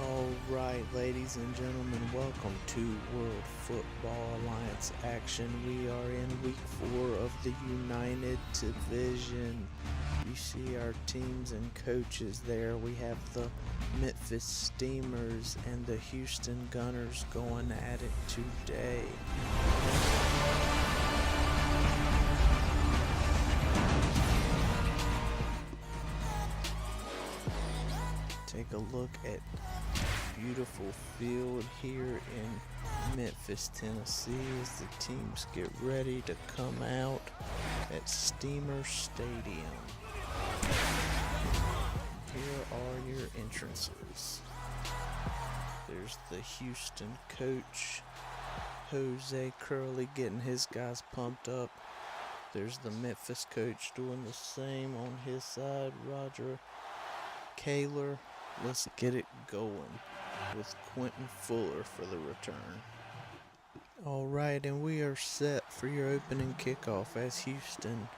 Alright, ladies and gentlemen, welcome to World Football Alliance action. We are in week 4 of the United Division. You see our teams and coaches there. We have the Memphis Steamers and the Houston Gunners going at it today. Take a look at beautiful field here in Memphis, Tennessee as the teams get ready to come out at Steamer Stadium. Here are your entrances. There's the Houston coach, Jose Curley, getting his guys pumped up. There's the Memphis coach doing the same on his side, Roger Kaler. Let's get it going with Quentin Fuller for the return. Alright, and we are set for your opening kickoff as Houston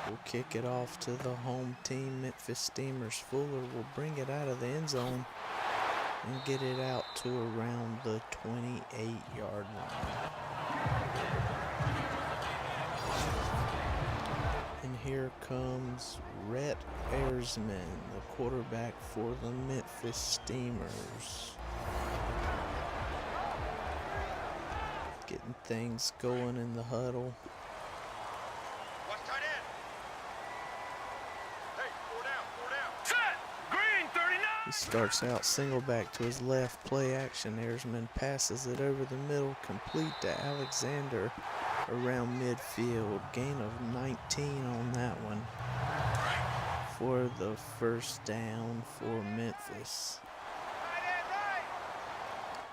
will kick it off to the home team, Memphis Steamers. Fuller will bring it out of the end zone and get it out to around the 28-yard line. And here comes Rhett Ersman, the quarterback for the Memphis Steamers. Getting things going in the huddle. Watch tight end. Hey, 4 down. Set! Green, 39! He starts out single back to his left, play action. Ersman passes it over the middle, complete to Alexander around midfield. Gain of 19 on that one for the first down for Memphis.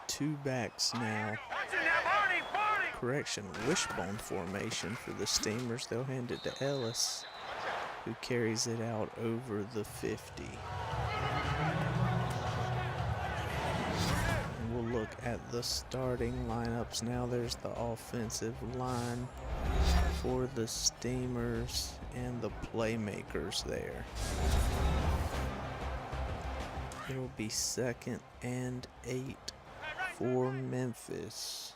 Two backs now. Correction, wishbone formation for the Steamers. They'll hand it to Ellis, who carries it out over the 50. And we'll look at the starting lineups now. There's the offensive line for the Steamers and the playmakers there. It'll be 2nd and 8 for Memphis.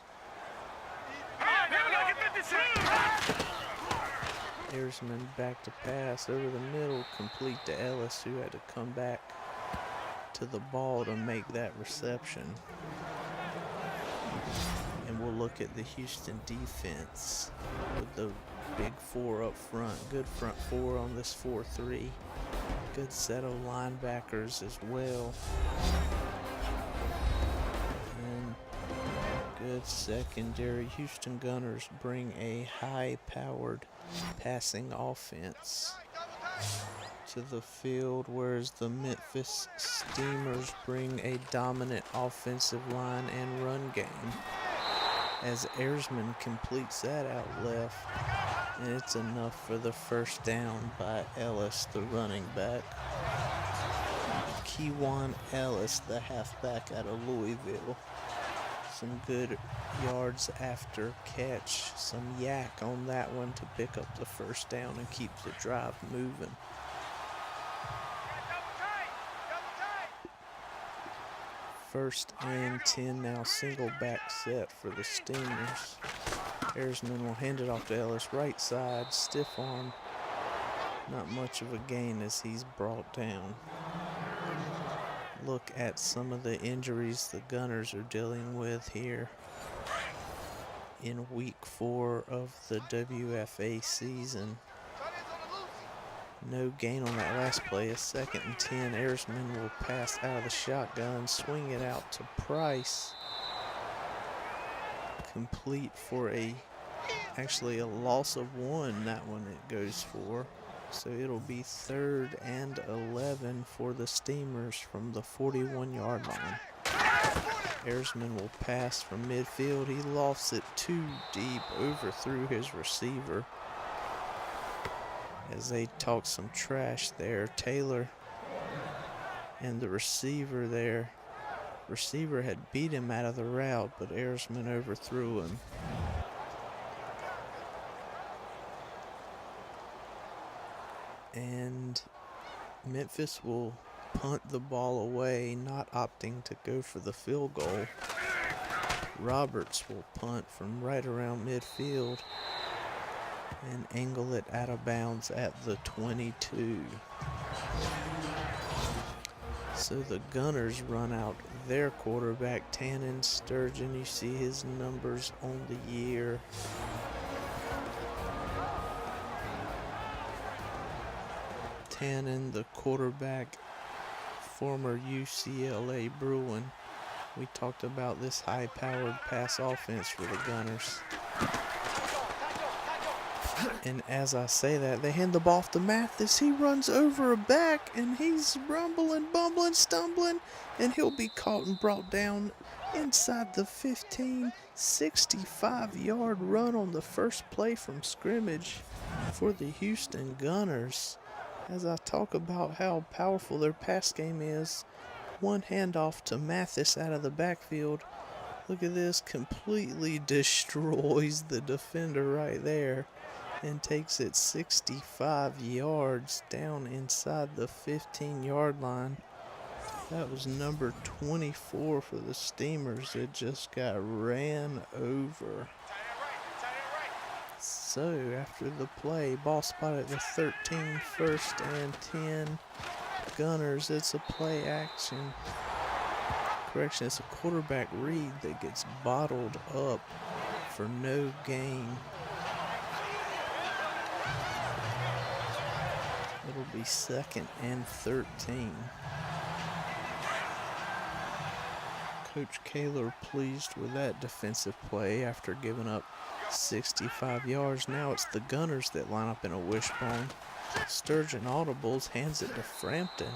Ersman back to pass over the middle, complete to Ellis, who had to come back to the ball to make that reception. And we'll look at the Houston defense with the big 4 up front. Good front 4 on this 4-3. Good set of linebackers as well. And good secondary. Houston Gunners bring a high-powered passing offense to the field, whereas the Memphis Steamers bring a dominant offensive line and run game. As Ersman completes that out left, and it's enough for the first down by Ellis, the running back. Keywan Ellis, the halfback out of Louisville. Some good yards after catch, some yak on that one to pick up the first down and keep the drive moving. First and 10 now, single back set for the Steamers. Ersman will hand it off to Ellis, right side, stiff arm. Not much of a gain as he's brought down. Look at some of the injuries the Gunners are dealing with here in week 4 of the WFA season. No gain on that last play. A 2nd and 10. Ersman will pass out of the shotgun, swing it out to Price. Complete for actually a loss of 1, that one it goes for. So it'll be 3rd and 11 for the Steamers from the 41-yard line. Ersman will pass from midfield. He lofts it too deep, overthrew his receiver as they talk some trash there. Taylor and the receiver there. Receiver had beat him out of the route, but Ersman overthrew him. And Memphis will punt the ball away, not not opting to go for the field goal. Roberts will punt from right around midfield and angle it out of bounds at the 22. So the Gunners run out their quarterback, Tannen Sturgeon. You see his numbers on the year. Tannen, the quarterback, former UCLA Bruin. We talked about this high-powered pass offense for the Gunners. And as I say that, they hand the ball off to Mathis. He runs over a back, and he's rumbling, bumbling, stumbling, and he'll be caught and brought down inside the 15, 65-yard run on the first play from scrimmage for the Houston Gunners. As I talk about how powerful their pass game is, one handoff to Mathis out of the backfield. Look at this, completely destroys the defender right there and takes it 65 yards down inside the 15-yard line. That was number 24 for the Steamers. It just got ran over. So after the play, ball spot at the 13, 1st and 10. Gunners, it's a play action. Correction, it's a quarterback read that gets bottled up for no gain. It'll be 2nd and 13. Coach Kaler pleased with that defensive play after giving up 65 yards. Now it's the Gunners that line up in a wishbone. Sturgeon audibles, hands it to Frampton.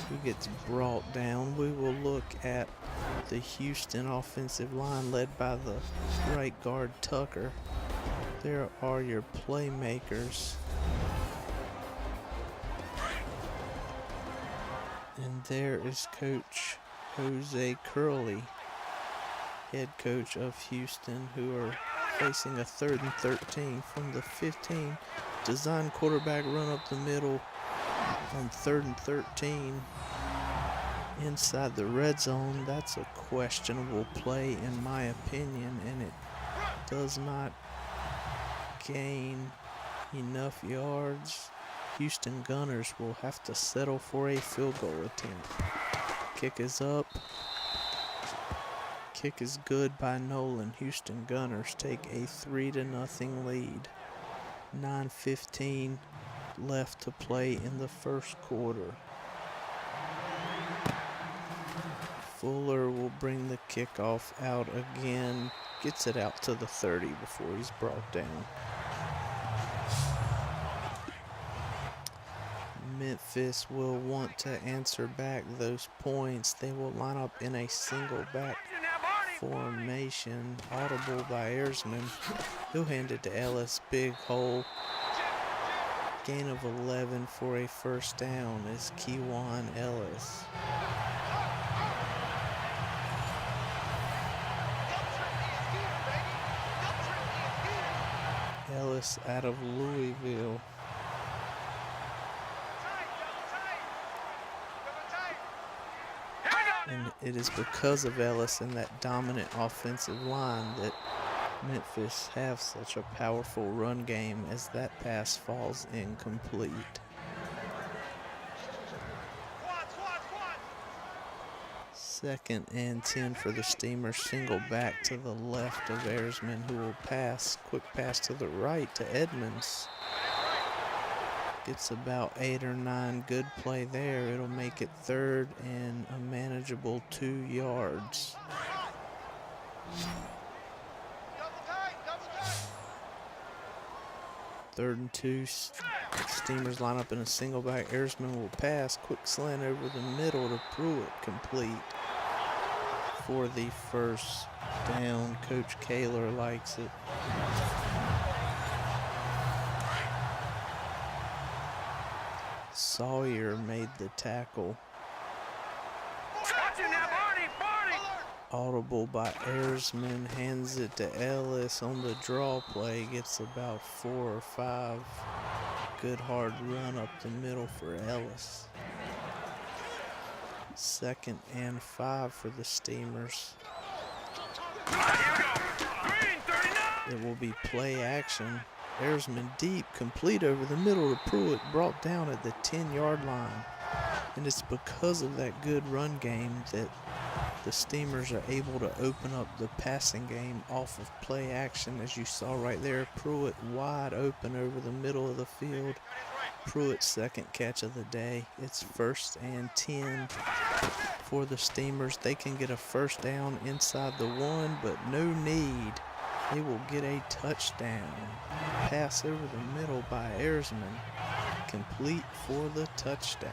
He gets brought down. We will look at the Houston offensive line led by the right guard Tucker. There are your playmakers. And there is Coach Jose Curley, head coach of Houston, who are facing a 3rd and 13 from the 15. Design quarterback run up the middle on 3rd and 13 inside the red zone. That's a questionable play in my opinion, and it does not gain enough yards. Houston Gunners will have to settle for a field goal attempt. Kick is up. Kick is good by Nolan. Houston Gunners take a 3-0 lead. 9:15 left to play in the first quarter. Fuller will bring the kickoff out again. Gets it out to the 30 before he's brought down. Memphis will want to answer back those points. They will line up in a single back formation. Audible by Ersman. He'll hand it to Ellis. Big hole. Gain of 11 for a 1st down is Kewan Ellis. Ellis out of Louisville. And it is because of Ellis and that dominant offensive line that Memphis have such a powerful run game, as that pass falls incomplete. Second and 10 for the Steamers. Single back to the left of Ersman, who will pass. Quick pass to the right to Edmonds. Gets about 8 or 9. Good play there. It'll make it 3rd and a manageable 2 yards. Third and 2. Steamers line up in a single back. Ersman will pass. Quick slant over the middle to Pruitt. Complete for the 1st down. Coach Kaler likes it. Sawyer made the tackle. Audible by Ayresman, hands it to Ellis on the draw play, gets about 4 or 5. Good hard run up the middle for Ellis. 2nd and 5 for the Steamers. It will be play action. Ayresman deep, complete over the middle to Pruitt, brought down at the 10-yard line. And it's because of that good run game that the Steamers are able to open up the passing game off of play action, as you saw right there. Pruitt wide open over the middle of the field. Pruitt's 2nd catch of the day. It's 1st and 10 for the Steamers. They can get a 1st down inside the 1, but no need. They will get a touchdown. Pass over the middle by Ayresman. Complete for the touchdown.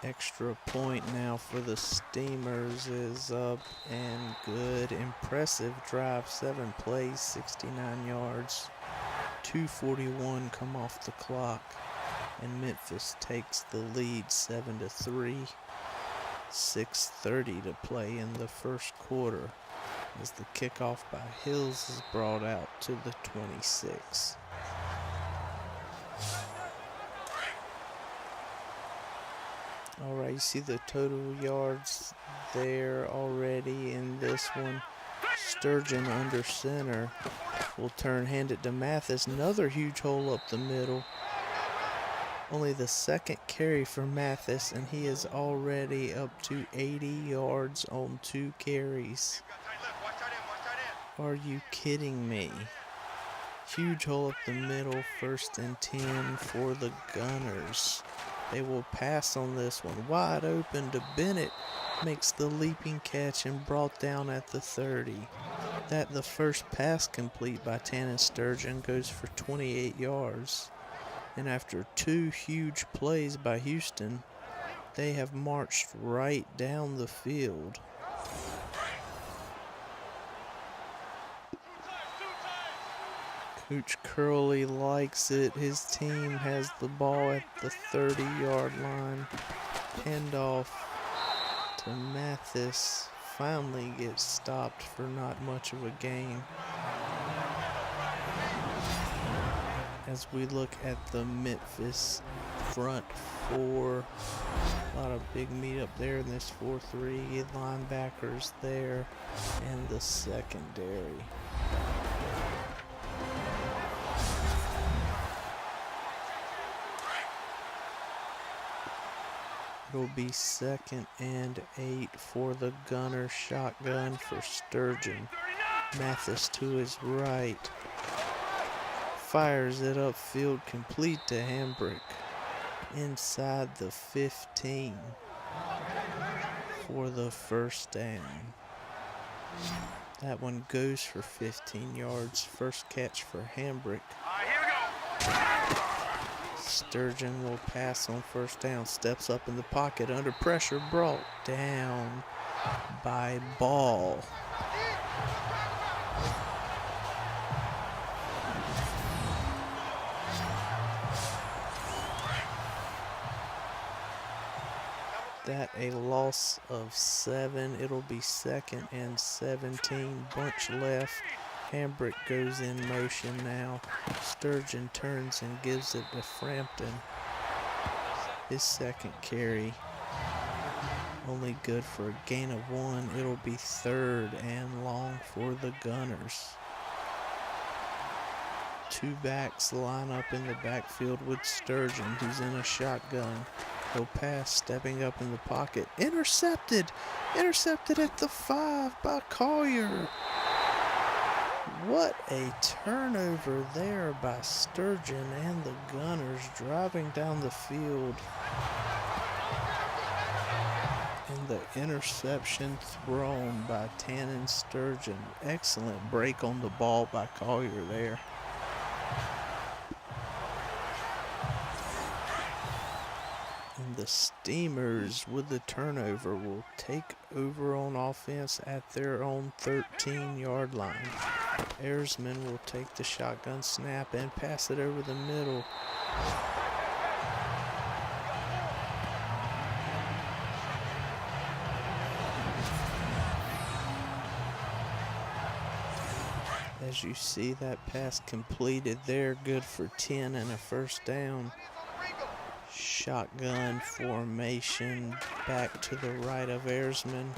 Extra point now for the Steamers is up and good. Impressive drive, 7 plays, 69 yards. 2:41 come off the clock, and Memphis takes the lead 7-3. 6:30 to play in the first quarter as the kickoff by Hills is brought out to the 26. All right, you see the total yards there already in this one. Sturgeon under center will turn, hand it to Mathis. Another huge hole up the middle. Only the 2nd carry for Mathis, and he is already up to 80 yards on 2 carries. Are you kidding me? Huge hole up the middle, 1st and 10 for the Gunners. They will pass on this one. Wide open to Bennett. Makes the leaping catch and brought down at the 30. That the first pass complete by Tannen Sturgeon goes for 28 yards. And after 2 huge plays by Houston, they have marched right down the field. Coach Curley likes it. His team has the ball at the 30-yard line. Handoff to Mathis. Finally gets stopped for not much of a gain. As we look at the Memphis front 4, a lot of big meat up there in this 4-3. Linebackers there, and the secondary. It'll be 2nd and 8 for the Gunner. Shotgun for Sturgeon. Mathis to his right. Fires it upfield, complete to Hambrick. Inside the 15 for the 1st down. That one goes for 15 yards. 1st catch for Hambrick. Here we go. Sturgeon will pass on 1st down. Steps up in the pocket under pressure. Brought down by Ball. That a loss of 7. It'll be 2nd and 17. Bunch left. Hambrick goes in motion now. Sturgeon turns and gives it to Frampton. His 2nd carry. Only good for a gain of 1. It'll be 3rd and long for the Gunners. 2 backs line up in the backfield with Sturgeon, who's in a shotgun. He'll pass, stepping up in the pocket. Intercepted! Intercepted at the 5 by Collier. What a turnover there by Sturgeon and the Gunners, driving down the field. And the interception thrown by Tannen Sturgeon. Excellent break on the ball by Collier there. And the the Steamers, with the turnover, will take over on offense at their own 13-yard line. Ayresman will take the shotgun snap and pass it over the middle. As you see, that pass completed there, good for 10 and a first down. Shotgun formation back to the right of Ayresman.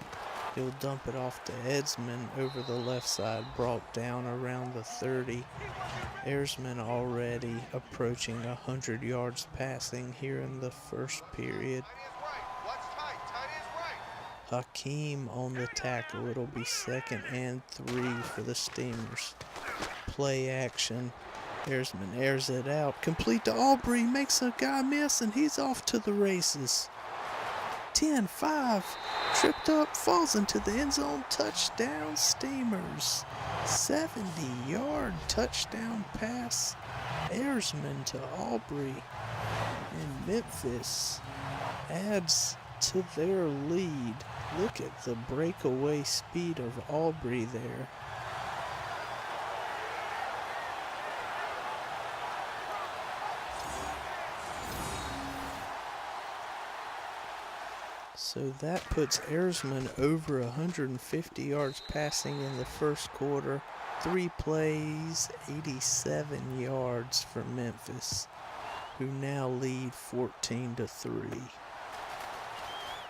He'll dump it off to Edsman over the left side, brought down around the 30. Ayresman already approaching 100 yards passing here in the first period. Hakeem on the tackle. It'll be 2nd and 3 for the Steamers. Play action. Ayresman airs it out. Complete to Aubrey. Makes a guy miss, and he's off to the races. 10-5. Tripped up. Falls into the end zone. Touchdown, Steamers. 70-yard touchdown pass. Ayresman to Aubrey. And Memphis adds to their lead. Look at the breakaway speed of Aubrey there. So that puts Ayresman over 150 yards passing in the first quarter. 3 plays, 87 yards for Memphis, who now lead 14-3.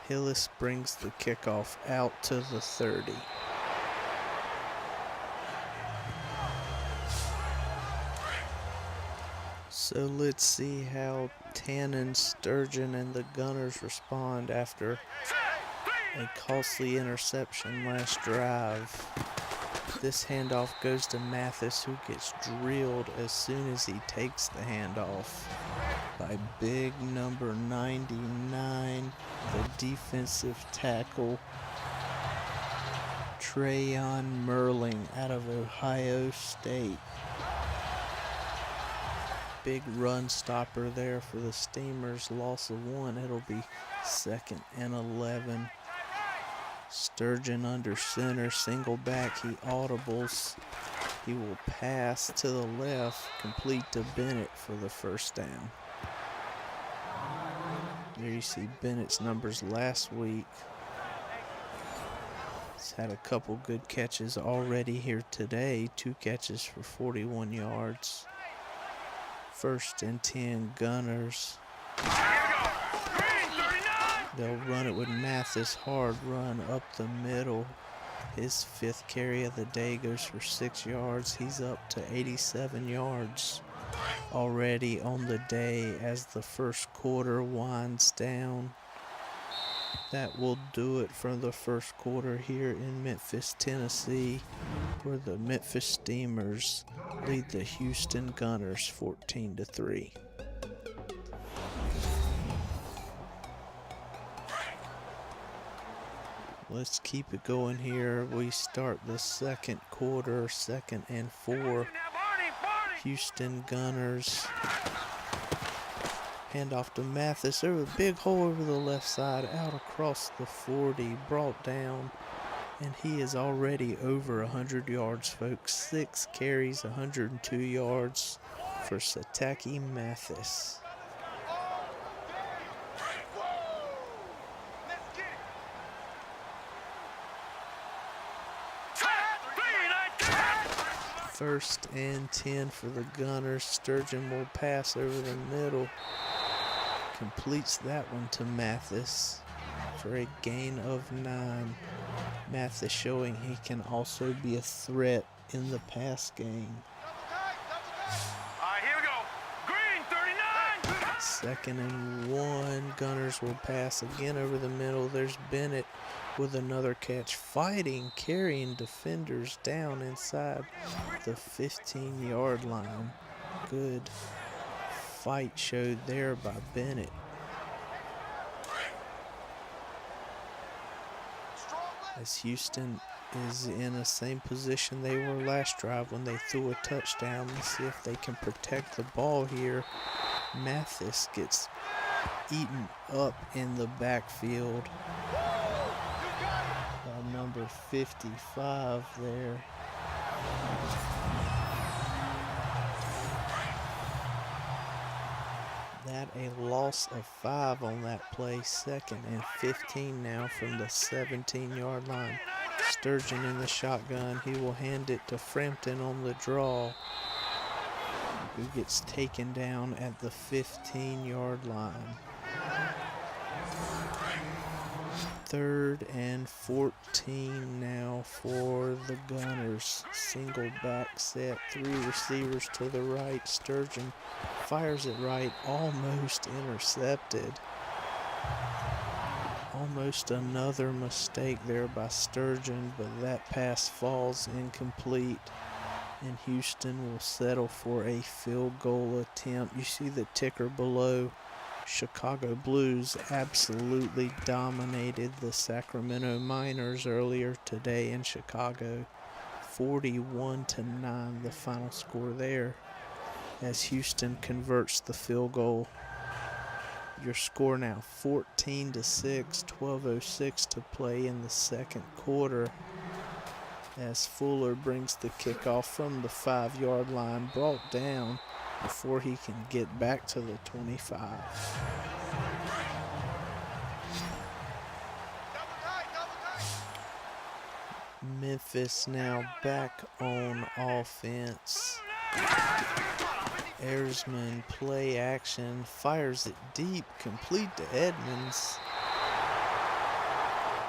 Hillis brings the kickoff out to the 30. So let's see how Tannen, Sturgeon, and the Gunners respond after a costly interception last drive. This handoff goes to Mathis, who gets drilled as soon as he takes the handoff by big number 99, the defensive tackle, Trayon Merling out of Ohio State. Big run stopper there for the Steamers. Loss of 1. It'll be 2nd and 11. Sturgeon under center, single back. He audibles. He will pass to the left, complete to Bennett for the first down. There you see Bennett's numbers last week. He's had a couple good catches already here today. 2 catches for 41 yards. 1st and 10, Gunners. They'll run it with Mathis. Hard run up the middle. His 5th carry of the day goes for 6 yards. He's up to 87 yards already on the day as the first quarter winds down. That will do it for the first quarter here in Memphis, Tennessee, where the Memphis Steamers lead the Houston Gunners 14-3. Let's keep it going here. We start the second quarter, 2nd and 4. Houston Gunners. Handoff to Mathis. There was a big hole over the left side, out across the 40, brought down, and he is already over 100 yards, folks. 6 carries, 102 yards for Sataki Mathis. First and 10 for the Gunners. Sturgeon will pass over the middle. Completes that one to Mathis for a gain of 9. Mathis showing he can also be a threat in the pass game. Here we go. Green 39. 2nd and 1. Gunners will pass again over the middle. There's Bennett with another catch, fighting, carrying defenders down inside the 15-yard line. Good fight showed there by Bennett. As Houston is in the same position they were last drive when they threw a touchdown. Let's see if they can protect the ball here. Mathis gets eaten up in the backfield by number 55 there. That a loss of 5 on that play. 2nd and 15 now from the 17-yard line. Sturgeon in the shotgun. He will hand it to Frampton on the draw, who gets taken down at the 15-yard line. 3rd and 14 now for the Gunners. Single back set, 3 receivers to the right. Sturgeon fires it right, almost intercepted. Almost another mistake there by Sturgeon, but that pass falls incomplete, and Houston will settle for a field goal attempt. You see the ticker below. Chicago Blues absolutely dominated the Sacramento Miners earlier today in Chicago. 41-9 the final score there, as Houston converts the field goal. Your score now 14-6, 12:06 to play in the second quarter, as Fuller brings the kickoff from the 5-yard line, brought down before he can get back to the 25. Memphis now back on offense. Ayresman play action, fires it deep, complete to Edmonds.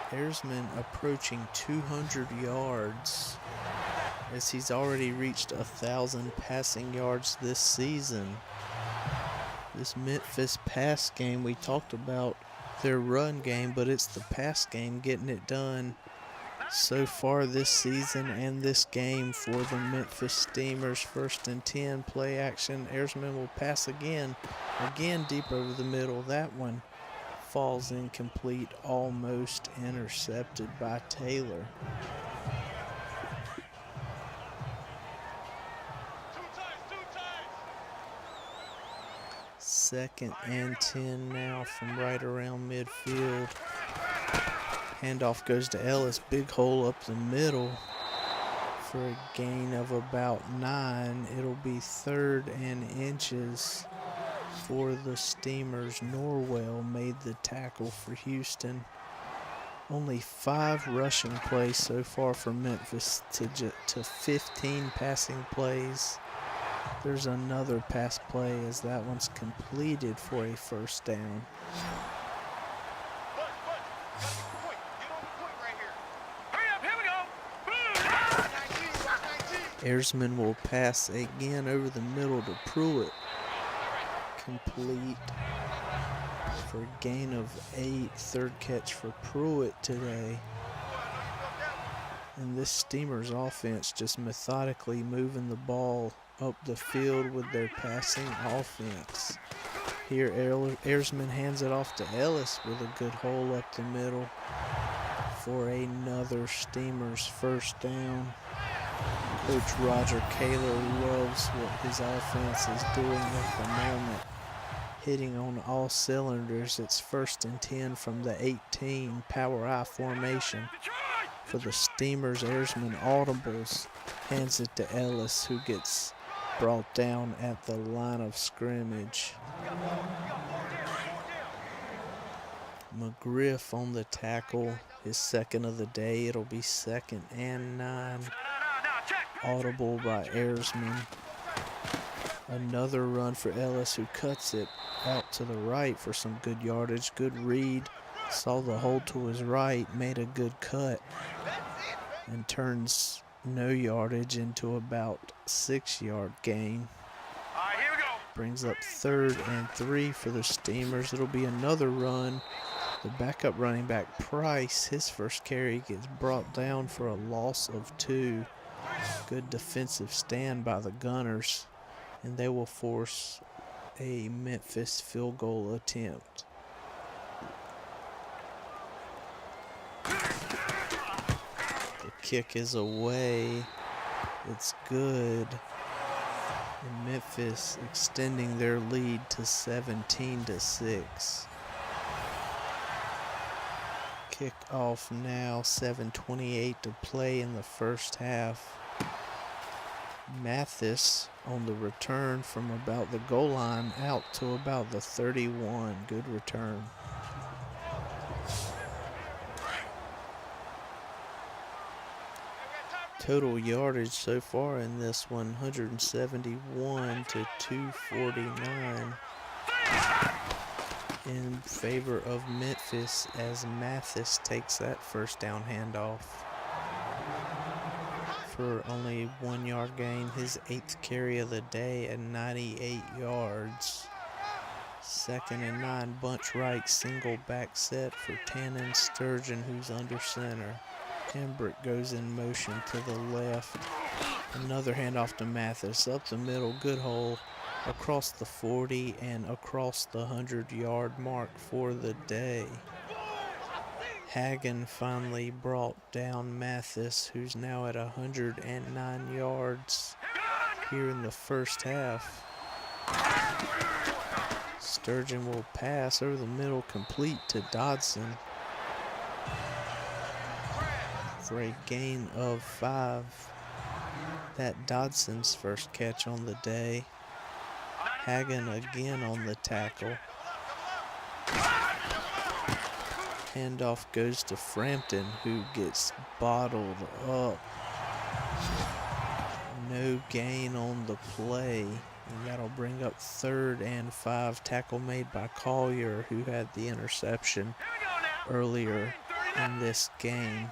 Ayresman approaching 200 yards, as he's already reached 1,000 passing yards this season. This Memphis pass game, we talked about their run game, but it's the pass game getting it done so far this season and this game for the Memphis Steamers. 1st and 10, play action. Ayresman will pass again deep over the middle. That one falls incomplete, almost intercepted by Taylor. 2nd and 10 now from right around midfield. Handoff goes to Ellis. Big hole up the middle for a gain of about 9. It'll be 3rd and inches for the Steamers. Norwell made the tackle for Houston. Only 5 rushing plays so far for Memphis to 15 passing plays. There's another pass play as that one's completed for a 1st down. Ayresman will pass again over the middle to Pruitt. Complete for a gain of 8. 3rd catch for Pruitt today. And this Steamers offense just methodically moving the ball up the field with their passing offense. Here Ayresman hands it off to Ellis with a good hole up the middle for another Steamers 1st down. Coach Roger Kaler loves what his offense is doing at the moment, hitting on all cylinders. It's 1st and 10 from the 18, power I formation. For the Steamers, Ayresman audibles, hands it to Ellis, who gets brought down at the line of scrimmage. McGriff on the tackle, his 2nd of the day. It'll be 2nd and 9. Audible by Ayresman. Another run for Ellis, who cuts it out to the right for some good yardage. Good read. Saw the hole to his right, made a good cut, and turns no yardage into about 6-yard gain. All right, here we go. Brings up 3rd and 3 for the Steamers. It'll be another run. The backup running back, Price, his 1st carry gets brought down for a loss of 2. Good defensive stand by the Gunners, and they will force a Memphis field goal attempt. The kick is away. It's good. And Memphis extending their lead to 17-6. Kick off now, 7:28 to play in the first half. Mathis on the return from about the goal line out to about the 31. Good return. Total yardage so far in this one, 171 to 249 in favor of Memphis as Mathis takes that first down handoff for only 1 yard gain, his 8th carry of the day at 98 yards. 2nd and 9, bunch right, single back set for Tannen Sturgeon, who's under center. Hembrick goes in motion to the left. Another handoff to Mathis, up the middle, good hole, across the 40 and across the 100-yard mark for the day. Hagen finally brought down Mathis, who's now at 109 yards here in the first half. Sturgeon will pass over the middle, complete to Dodson for a gain of 5. That Dodson's first catch on the day. Hagen again on the tackle. Handoff goes to Frampton, who gets bottled up. No gain on the play. And that'll bring up 3rd and 5. Tackle made by Collier, who had the interception earlier in this game.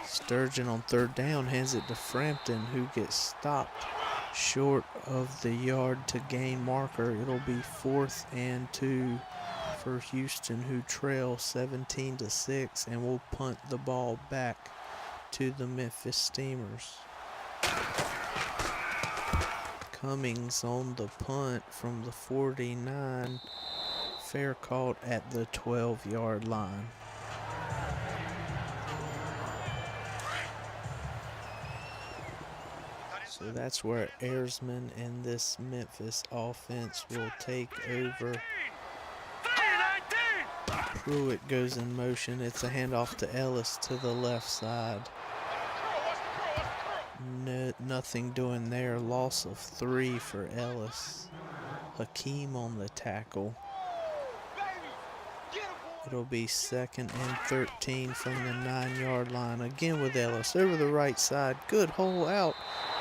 Sturgeon on 3rd down hands it to Frampton, who gets stopped short of the yard to gain marker. It'll be 4th and 2 for Houston, who trail 17-6, and will punt the ball back to the Memphis Steamers. Cummings on the punt from the 49. Fair caught at the 12-yard line. So that's where Ayresman and this Memphis offense will take over. Pruitt goes in motion. It's a handoff to Ellis to the left side. Nothing doing there. Loss of 3 for Ellis. Hakeem on the tackle. It'll be 2nd and 13 from the 9-yard line. Again with Ellis over the right side. Good hole out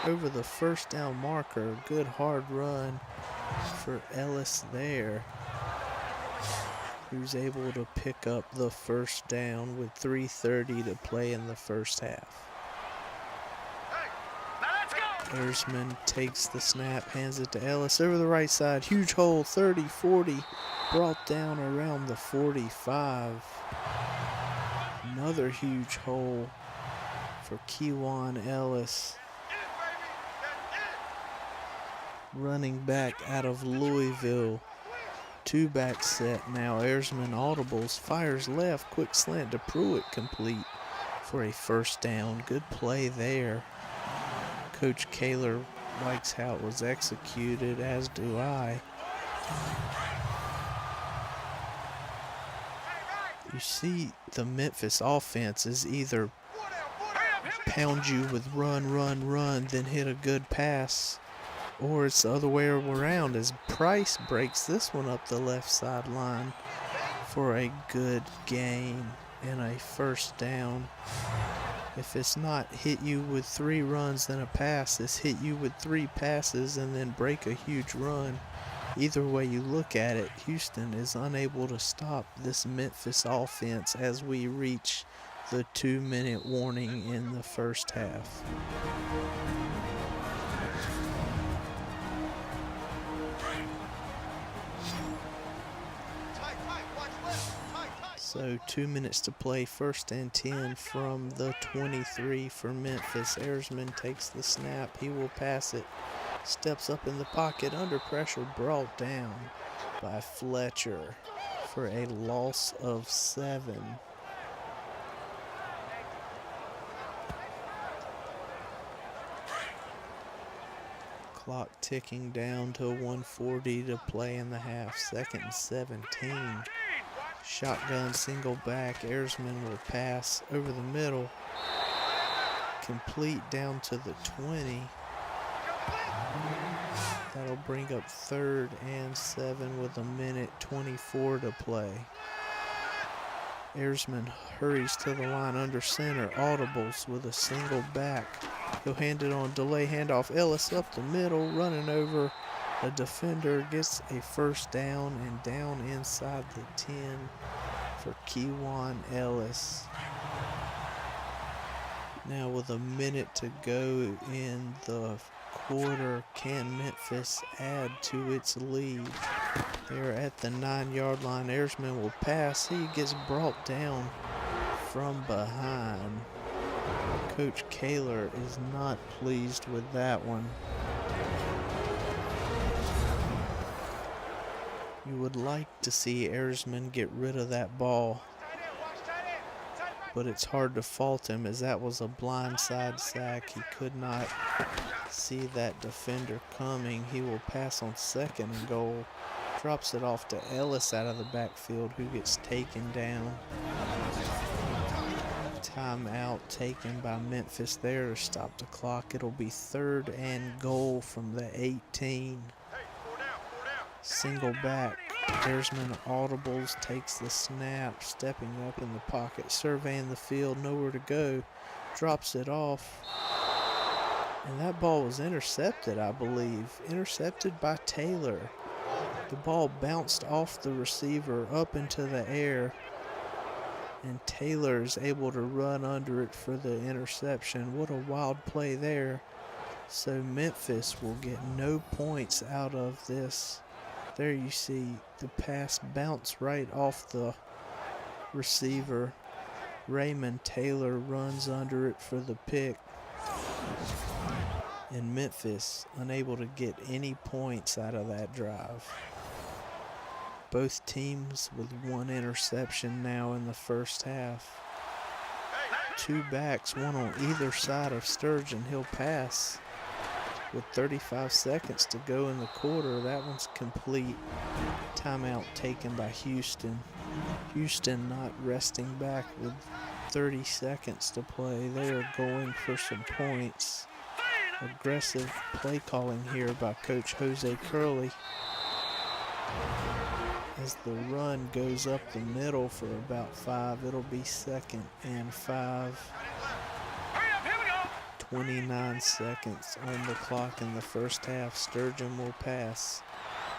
over the first down marker. Good hard run for Ellis there, who's able to pick up the first down with 3:30 to play in the first half. Ayresman takes the snap, hands it to Ellis over the right side. Huge hole, 30, 40, brought down around the 45. Another huge hole for Kewan Ellis. Running back out of Louisville. 2-back set now. Ayresman audibles, fires left, quick slant to Pruitt, complete for a first down. Good play there. Coach Kaler likes how it was executed, as do I. You see, the Memphis offense is either pound you with run, run, run, then hit a good pass, or it's the other way around as Price breaks this one up the left sideline for a good gain and a first down. If it's not hit you with 3 runs then a pass, it's hit you with 3 passes and then break a huge run. Either way you look at it, Houston is unable to stop this Memphis offense as we reach the 2-minute warning in the first half. So 2 minutes to play, 1st and 10 from the 23 for Memphis. Ayresman takes the snap, he will pass it. Steps up in the pocket, under pressure, brought down by Fletcher for a loss of 7. Clock ticking down to 1:40 to play in the half. 2nd and 17. Shotgun single back. Ayresman will pass over the middle. Complete down to the 20. That'll bring up 3rd and 7 with 1:24 to play. Ayresman hurries to the line under center. Audibles with a single back. He'll hand it on delay handoff. Ellis up the middle, running over a defender. Gets a first down and down inside the 10 for Kewan Ellis. Now with a minute to go in the quarter, can Memphis add to its lead? They're at the 9-yard line. Ayresman will pass. He gets brought down from behind. Coach Kaler is not pleased with that one. You would like to see Ayresman get rid of that ball, but it's hard to fault him as that was a blindside sack. He could not see that defender coming. He will pass on 2nd and goal. Drops it off to Ellis out of the backfield, who gets taken down. Timeout taken by Memphis there to stop the clock. It'll be 3rd and goal from the 18. Single back. Ayresman audibles, takes the snap, stepping up in the pocket, surveying the field, nowhere to go. Drops it off. And that ball was intercepted, I believe. Intercepted by Taylor. The ball bounced off the receiver up into the air, and Taylor is able to run under it for the interception. What a wild play there. So Memphis will get no points out of this. There you see the pass bounce right off the receiver. Raymond Taylor runs under it for the pick. And Memphis unable to get any points out of that drive. Both teams with one interception now in the first half. 2 backs, one on either side of Sturgeon. He'll pass with 35 seconds to go in the quarter. That one's complete. Timeout taken by Houston. Houston not resting back with 30 seconds to play. They are going for some points. Aggressive play calling here by Coach Jose Curley, as the run goes up the middle for about 5. It'll be 2nd and 5. 29 seconds on the clock in the first half. Sturgeon will pass.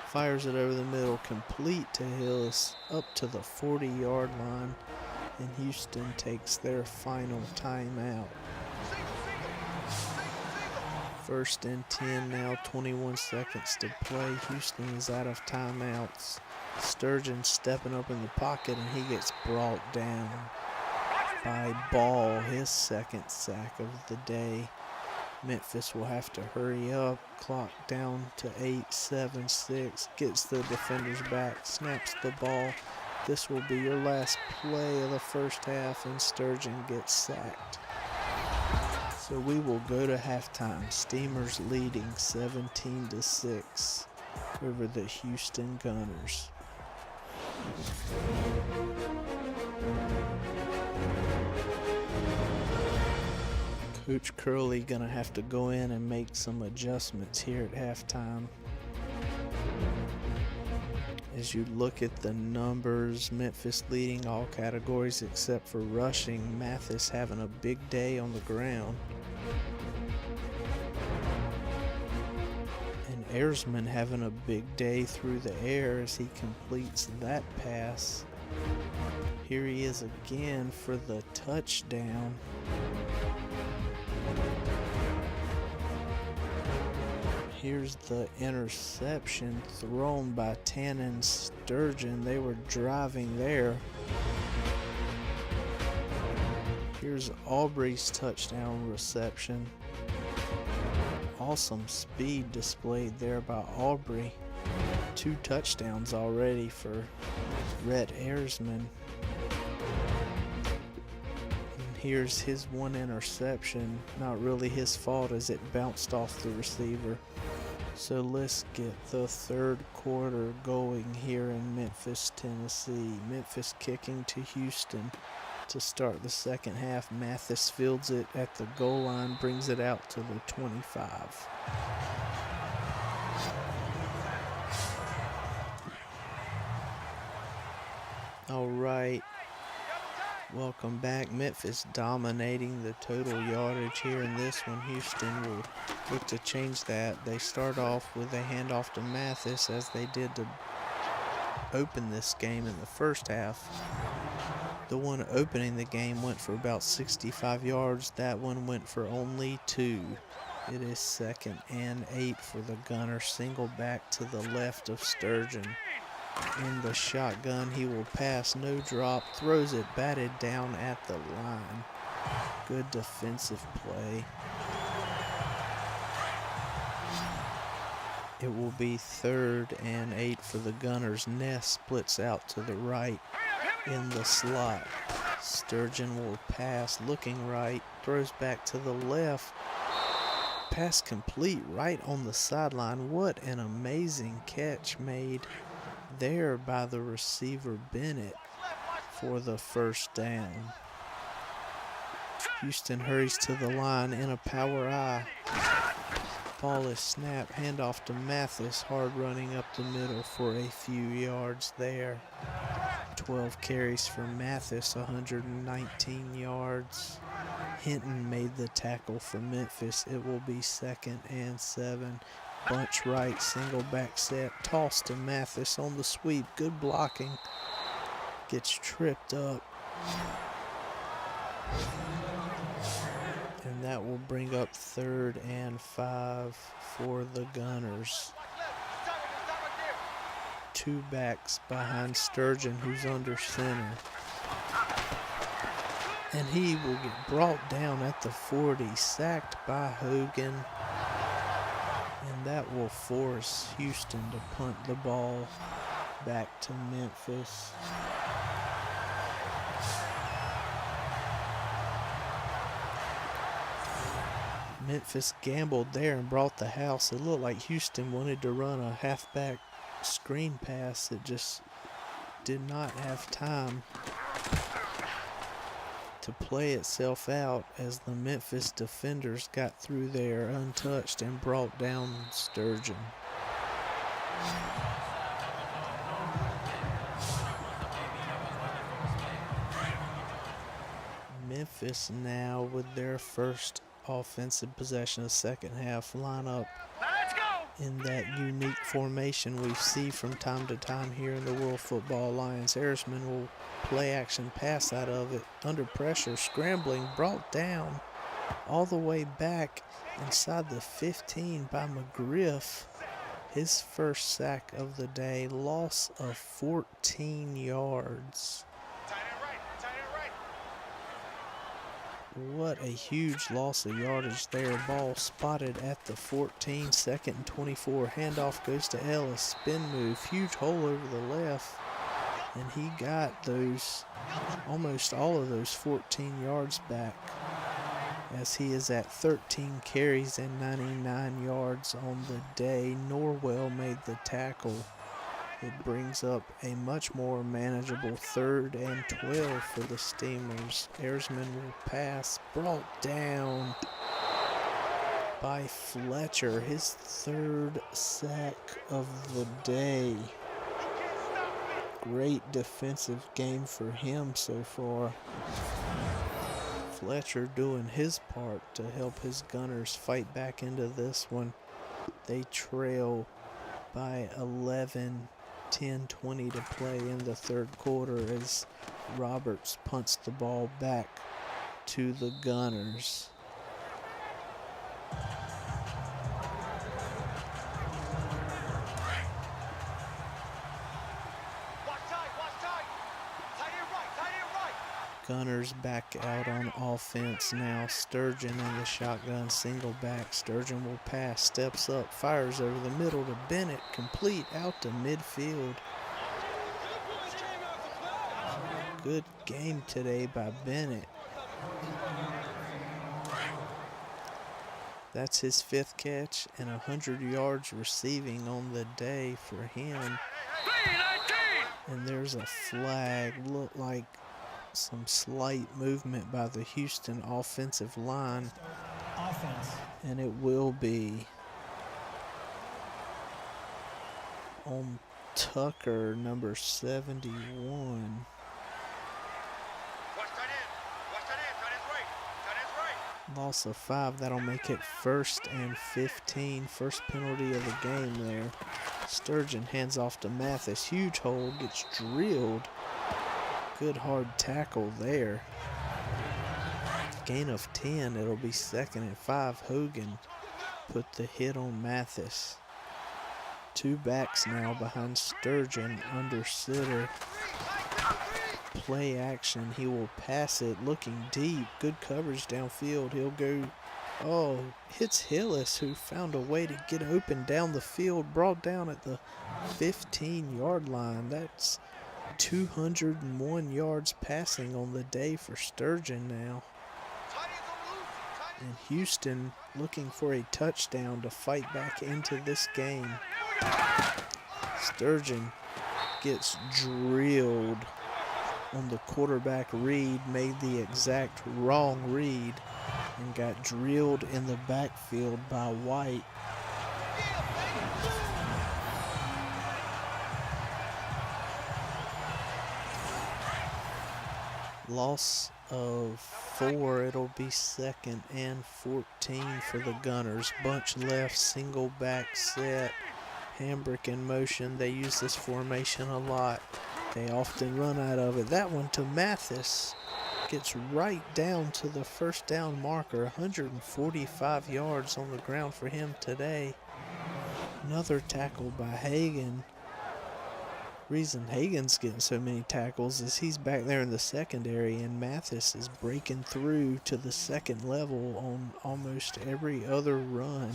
Fires it over the middle, complete to Hillis, up to the 40-yard line, and Houston takes their final timeout. 1st and 10 now, 21 seconds to play. Houston is out of timeouts. Sturgeon stepping up in the pocket, and he gets brought down by Ball, his 2nd sack of the day. Memphis will have to hurry up. Clock down to 8, 7, 6. Gets the defenders back, snaps the ball. This will be your last play of the first half, and Sturgeon gets sacked. So we will go to halftime. Steamers leading 17-6 over the Houston Gunners. Coach Curley gonna have to go in and make some adjustments here at halftime. As you look at the numbers, Memphis leading all categories except for rushing. Mathis having a big day on the ground. And Ayresman having a big day through the air as he completes that pass. Here he is again for the touchdown. Here's the interception thrown by Tannen Sturgeon. They were driving there. Here's Aubrey's touchdown reception. Awesome speed displayed there by Aubrey. 2 touchdowns already for Rhett Ayresman. Here's his 1 interception. Not really his fault as it bounced off the receiver. So let's get the third quarter going here in Memphis, Tennessee. Memphis kicking to Houston to start the second half. Mathis fields it at the goal line, brings it out to the 25. All right. Welcome back. Memphis dominating the total yardage here in this one. Houston will look to change that. They start off with a handoff to Mathis, as they did to open this game in the first half. The one opening the game went for about 65 yards. That one went for only 2. It is 2nd and 8 for the Gunner. Single back to the left of Sturgeon. In the shotgun, he will pass, no drop, throws it batted down at the line. Good defensive play. It will be 3rd and 8 for the Gunners. Ness splits out to the right in the slot. Sturgeon will pass, looking right, throws back to the left. Pass complete right on the sideline. What an amazing catch made there by the receiver Bennett for the first down. Houston hurries to the line in a power I. Ball is snapped, handoff to Mathis, hard running up the middle for a few yards there. 12 carries for Mathis, 119 yards. Hinton made the tackle for Memphis. It will be 2nd and 7. Bunch right, single back set, toss to Mathis on the sweep. Good blocking. Gets tripped up. And that will bring up 3rd and 5 for the Gunners. 2 backs behind Sturgeon, who's under center. And he will get brought down at the 40, sacked by Hogan. And that will force Houston to punt the ball back to Memphis. Memphis gambled there and brought the house. It looked like Houston wanted to run a halfback screen pass. It just did not have time to play itself out, as the Memphis defenders got through there untouched and brought down Sturgeon. Memphis now with their first offensive possession of the second half, line up in that unique formation we see from time to time here in the World Football Alliance. Erisman will play action pass out of it, under pressure, scrambling, brought down all the way back inside the 15 by McGriff. His first sack of the day, loss of 14 yards. What a huge loss of yardage there. Ball spotted at the 14, 2nd and 24. Handoff goes to Ellis. Spin move, huge hole over the left. And he got those, almost all of those 14 yards back, as he is at 13 carries and 99 yards on the day. Norwell made the tackle. It brings up a much more manageable 3rd and 12 for the Steamers. Erisman will pass, brought down by Fletcher, his 3rd sack of the day. Great defensive game for him so far. Fletcher doing his part to help his Gunners fight back into this one. They trail by 11. 10:20 to play in the third quarter as Roberts punts the ball back to the Gunners. Gunners back out on offense now. Sturgeon in the shotgun, single back. Sturgeon will pass, steps up, fires over the middle to Bennett, complete out to midfield. Good game today by Bennett. That's his 5th catch and 100 yards receiving on the day for him. And there's a flag. Looked like some slight movement by the Houston offensive line. And it will be on Tucker, number 71. Loss of 5. That'll make it 1st and 15. First penalty of the game there. Sturgeon hands off to Mathis. Huge hole. Gets drilled. Good hard tackle there. Gain of 10. It'll be 2nd and 5. Hogan put the hit on Mathis. 2 backs now behind Sturgeon under Sitter. Play action. He will pass it looking deep. Good coverage downfield. He'll go, hits Hillis, who found a way to get open down the field. Brought down at the 15-yard line. That's 201 yards passing on the day for Sturgeon now. And Houston looking for a touchdown to fight back into this game. Sturgeon gets drilled on the quarterback read, made the exact wrong read, and got drilled in the backfield by White. Loss of 4. It'll be 2nd and 14 for the Gunners. Bunch left, single back set. Hambrick in motion. They use this formation a lot. They often run out of it. That one to Mathis. Gets right down to the first down marker. 145 yards on the ground for him today. Another tackle by Hagan. Reason Hagan's getting so many tackles is he's back there in the secondary, and Mathis is breaking through to the second level on almost every other run.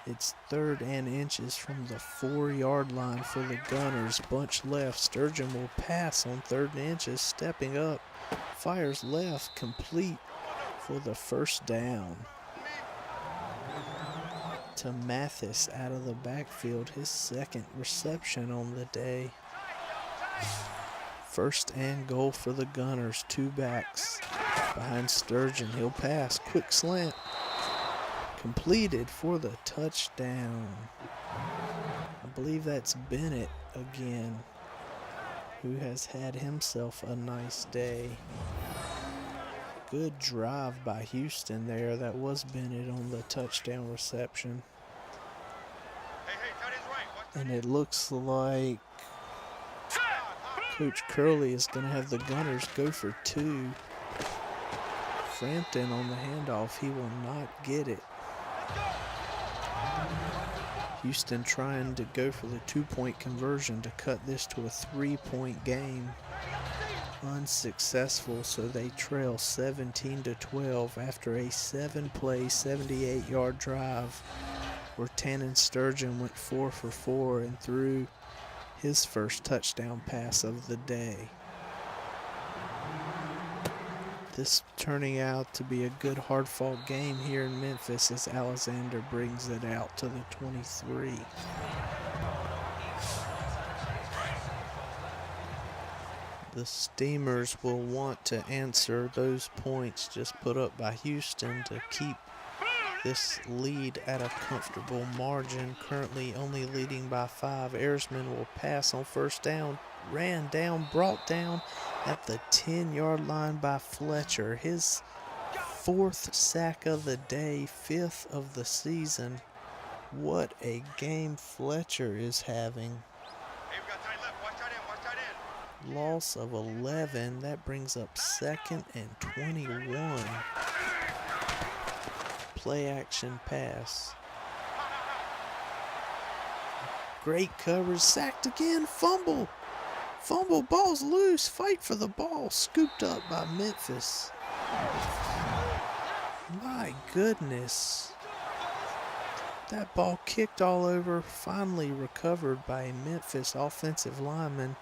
It's 3rd and inches from the 4-yard line for the Gunners. Bunch left. Sturgeon will pass on 3rd and inches. Stepping up. Fires left. Complete for the first down. To Mathis out of the backfield. His 2nd reception on the day. 1st and goal for the Gunners. 2 backs behind Sturgeon. He'll pass. Quick slant. Completed for the touchdown. I believe that's Bennett again, who has had himself a nice day. Good drive by Houston there. That was Bennett on the touchdown reception. And it looks like Coach Curley is going to have the Gunners go for 2. Frampton on the handoff. He will not get it. Houston trying to go for the 2-point conversion to cut this to a 3-point game. Unsuccessful, so they trail 17-12 after a 7-play, 78-yard drive where Tannen Sturgeon went 4 for 4 and threw his first touchdown pass of the day. This turning out to be a good hard-fought game here in Memphis as Alexander brings it out to the 23. The Steamers will want to answer those points just put up by Houston to keep this lead at a comfortable margin. Currently only leading by 5. Ayersman will pass on 1st down. Ran down, brought down at the 10-yard line by Fletcher. His 4th sack of the day, 5th of the season. What a game Fletcher is having. Loss of 11. That brings up 2nd and 21. Play action pass. Great coverage. Sacked again. Fumble. Fumble. Ball's loose. Fight for the ball. Scooped up by Memphis. My goodness. That ball kicked all over. Finally recovered by a Memphis offensive lineman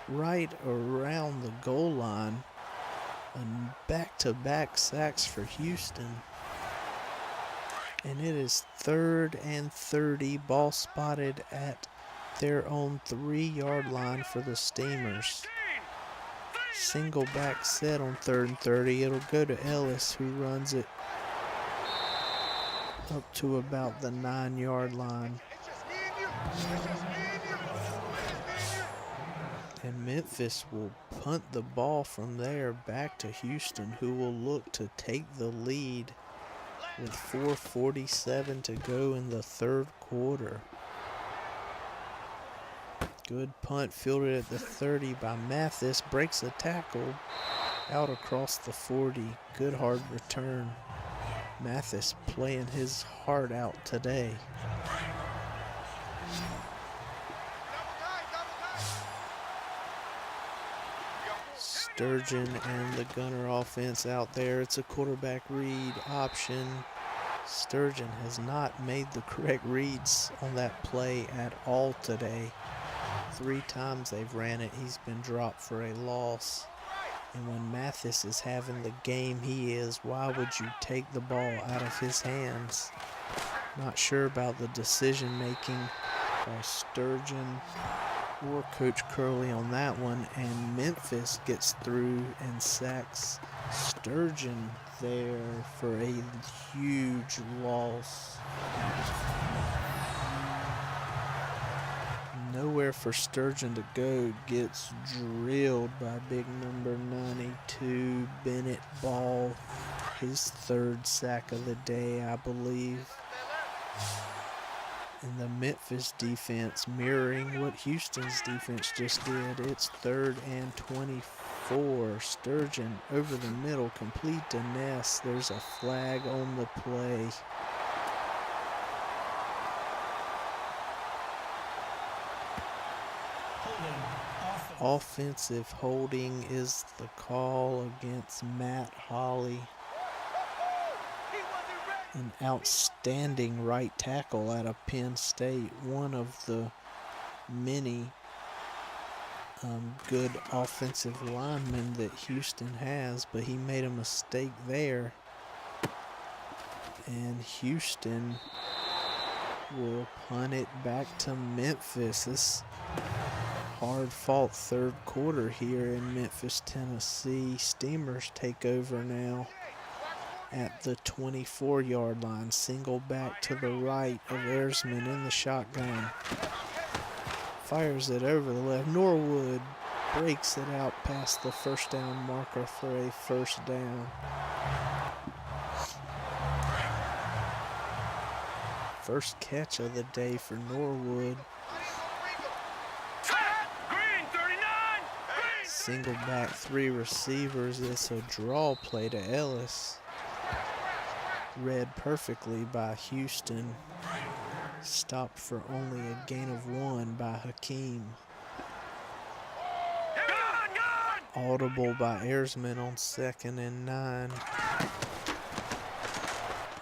right around the goal line. And back-to-back sacks for Houston. And it is 3rd and 30, ball spotted at their own 3-yard line for the Steamers. Single back set on 3rd and 30. It'll go to Ellis, who runs it up to about the 9-yard line. And Memphis will punt the ball from there back to Houston, who will look to take the lead with 4:47 to go in the 3rd quarter. Good punt fielded at the 30 by Mathis. Breaks a tackle out across the 40. Good hard return. Mathis playing his heart out today. Sturgeon and the Gunner offense out there. It's a quarterback read option. Sturgeon has not made the correct reads on that play at all today. 3 times they've ran it. He's been dropped for a loss. And when Mathis is having the game he is, why would you take the ball out of his hands? Not sure about the decision making by Sturgeon or Coach Curley on that one. And Memphis gets through and sacks Sturgeon there for a huge loss. Nowhere for Sturgeon to go. Gets drilled by big number 92, Bennett Ball. His 3rd sack of the day, I believe. And the Memphis defense mirroring what Houston's defense just did. It's 3rd and 24. Sturgeon over the middle, complete to Ness. There's a flag on the play. Offensive holding is the call against Matt Holly. An outstanding right tackle out of Penn State. One of the many good offensive linemen that Houston has, but he made a mistake there. And Houston will punt it back to Memphis. This hard-fought 3rd quarter here in Memphis, Tennessee. Steamers take over now at the 24-yard line. Single back to the right of Ersman in the shotgun. Fires it over the left. Norwood breaks it out past the 1st down marker for a 1st down. First catch of the day for Norwood. Single back, 3 receivers. It's a draw play to Ellis. Read perfectly by Houston. Stopped for only a gain of 1 by Hakeem. Audible by Ersman on 2nd and 9.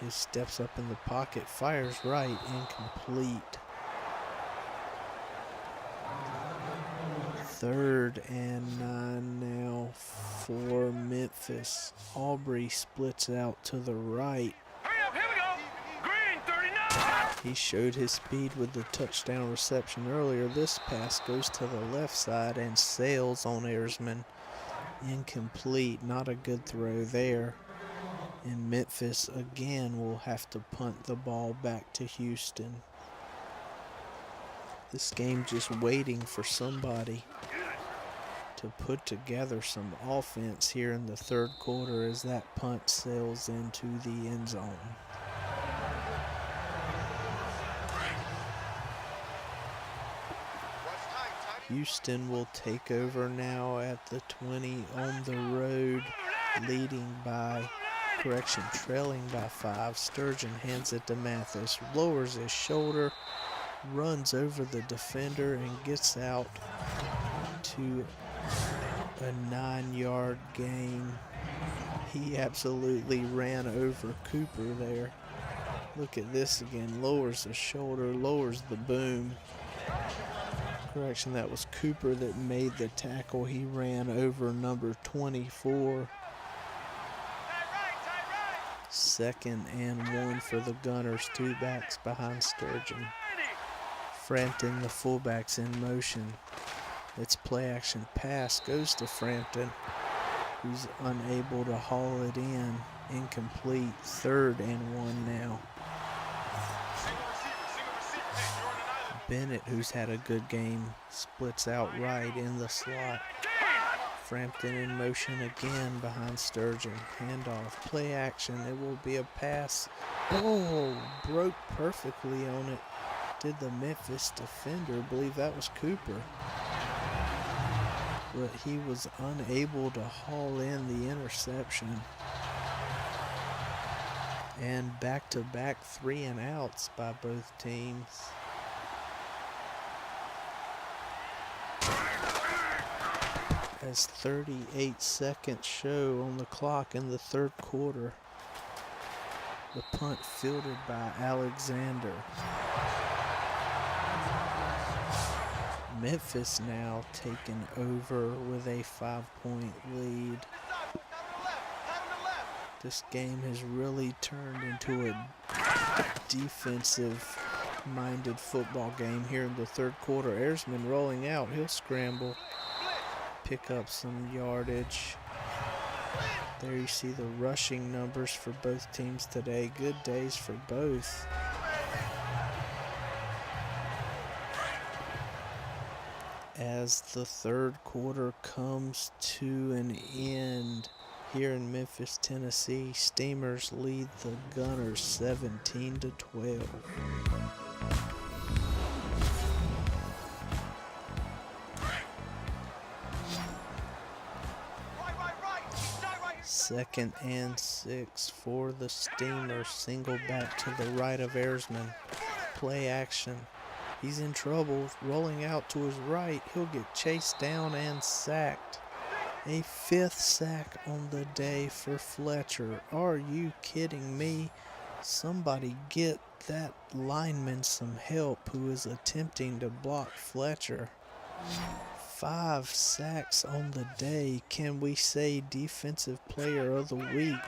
He steps up in the pocket, fires right, incomplete. 3rd and 9 now for Memphis. Aubrey splits out to the right. Here we go. Green 39. He showed his speed with the touchdown reception earlier. This pass goes to the left side and sails on Ersman. Incomplete. Not a good throw there. And Memphis again will have to punt the ball back to Houston. This game just waiting for somebody to put together some offense here in the 3rd quarter as that punt sails into the end zone. Houston will take over now at the 20 on the road, trailing by 5. Sturgeon hands it to Mathis, lowers his shoulder, runs over the defender and gets out to a 9-yard gain. He absolutely ran over Cooper there. Look at this again. Lowers the shoulder, lowers the boom. Correction, that was Cooper that made the tackle. He ran over number 24. 2nd and 1 for the Gunners, 2 backs behind Sturgeon. Frampton, the fullbacks in motion. It's play action pass, goes to Frampton, who's unable to haul it in. Incomplete, 3rd and 1 now. Bennett, who's had a good game, splits out right in the slot. Frampton in motion again behind Sturgeon. Handoff, play action, it will be a pass. Oh, broke perfectly on it. Did the Memphis defender believe that was Cooper? But he was unable to haul in the interception. And back-to-back 3 and outs by both teams. As 38 seconds show on the clock in the 3rd quarter. The punt fielded by Alexander. Memphis now taking over with a 5-point lead. This game has really turned into a defensive-minded football game here in the 3rd quarter. Ayresman rolling out, he'll scramble, pick up some yardage. There you see the rushing numbers for both teams today. Good days for both. As the 3rd quarter comes to an end here in Memphis, Tennessee, Steamers lead the Gunners 17-12. Second and 6 for the Steamers. Single back to the right of Ayresman. Play action. He's in trouble, rolling out to his right. He'll get chased down and sacked. A 5th sack on the day for Fletcher. Are you kidding me? Somebody get that lineman some help who is attempting to block Fletcher. 5 sacks on the day. Can we say defensive player of the week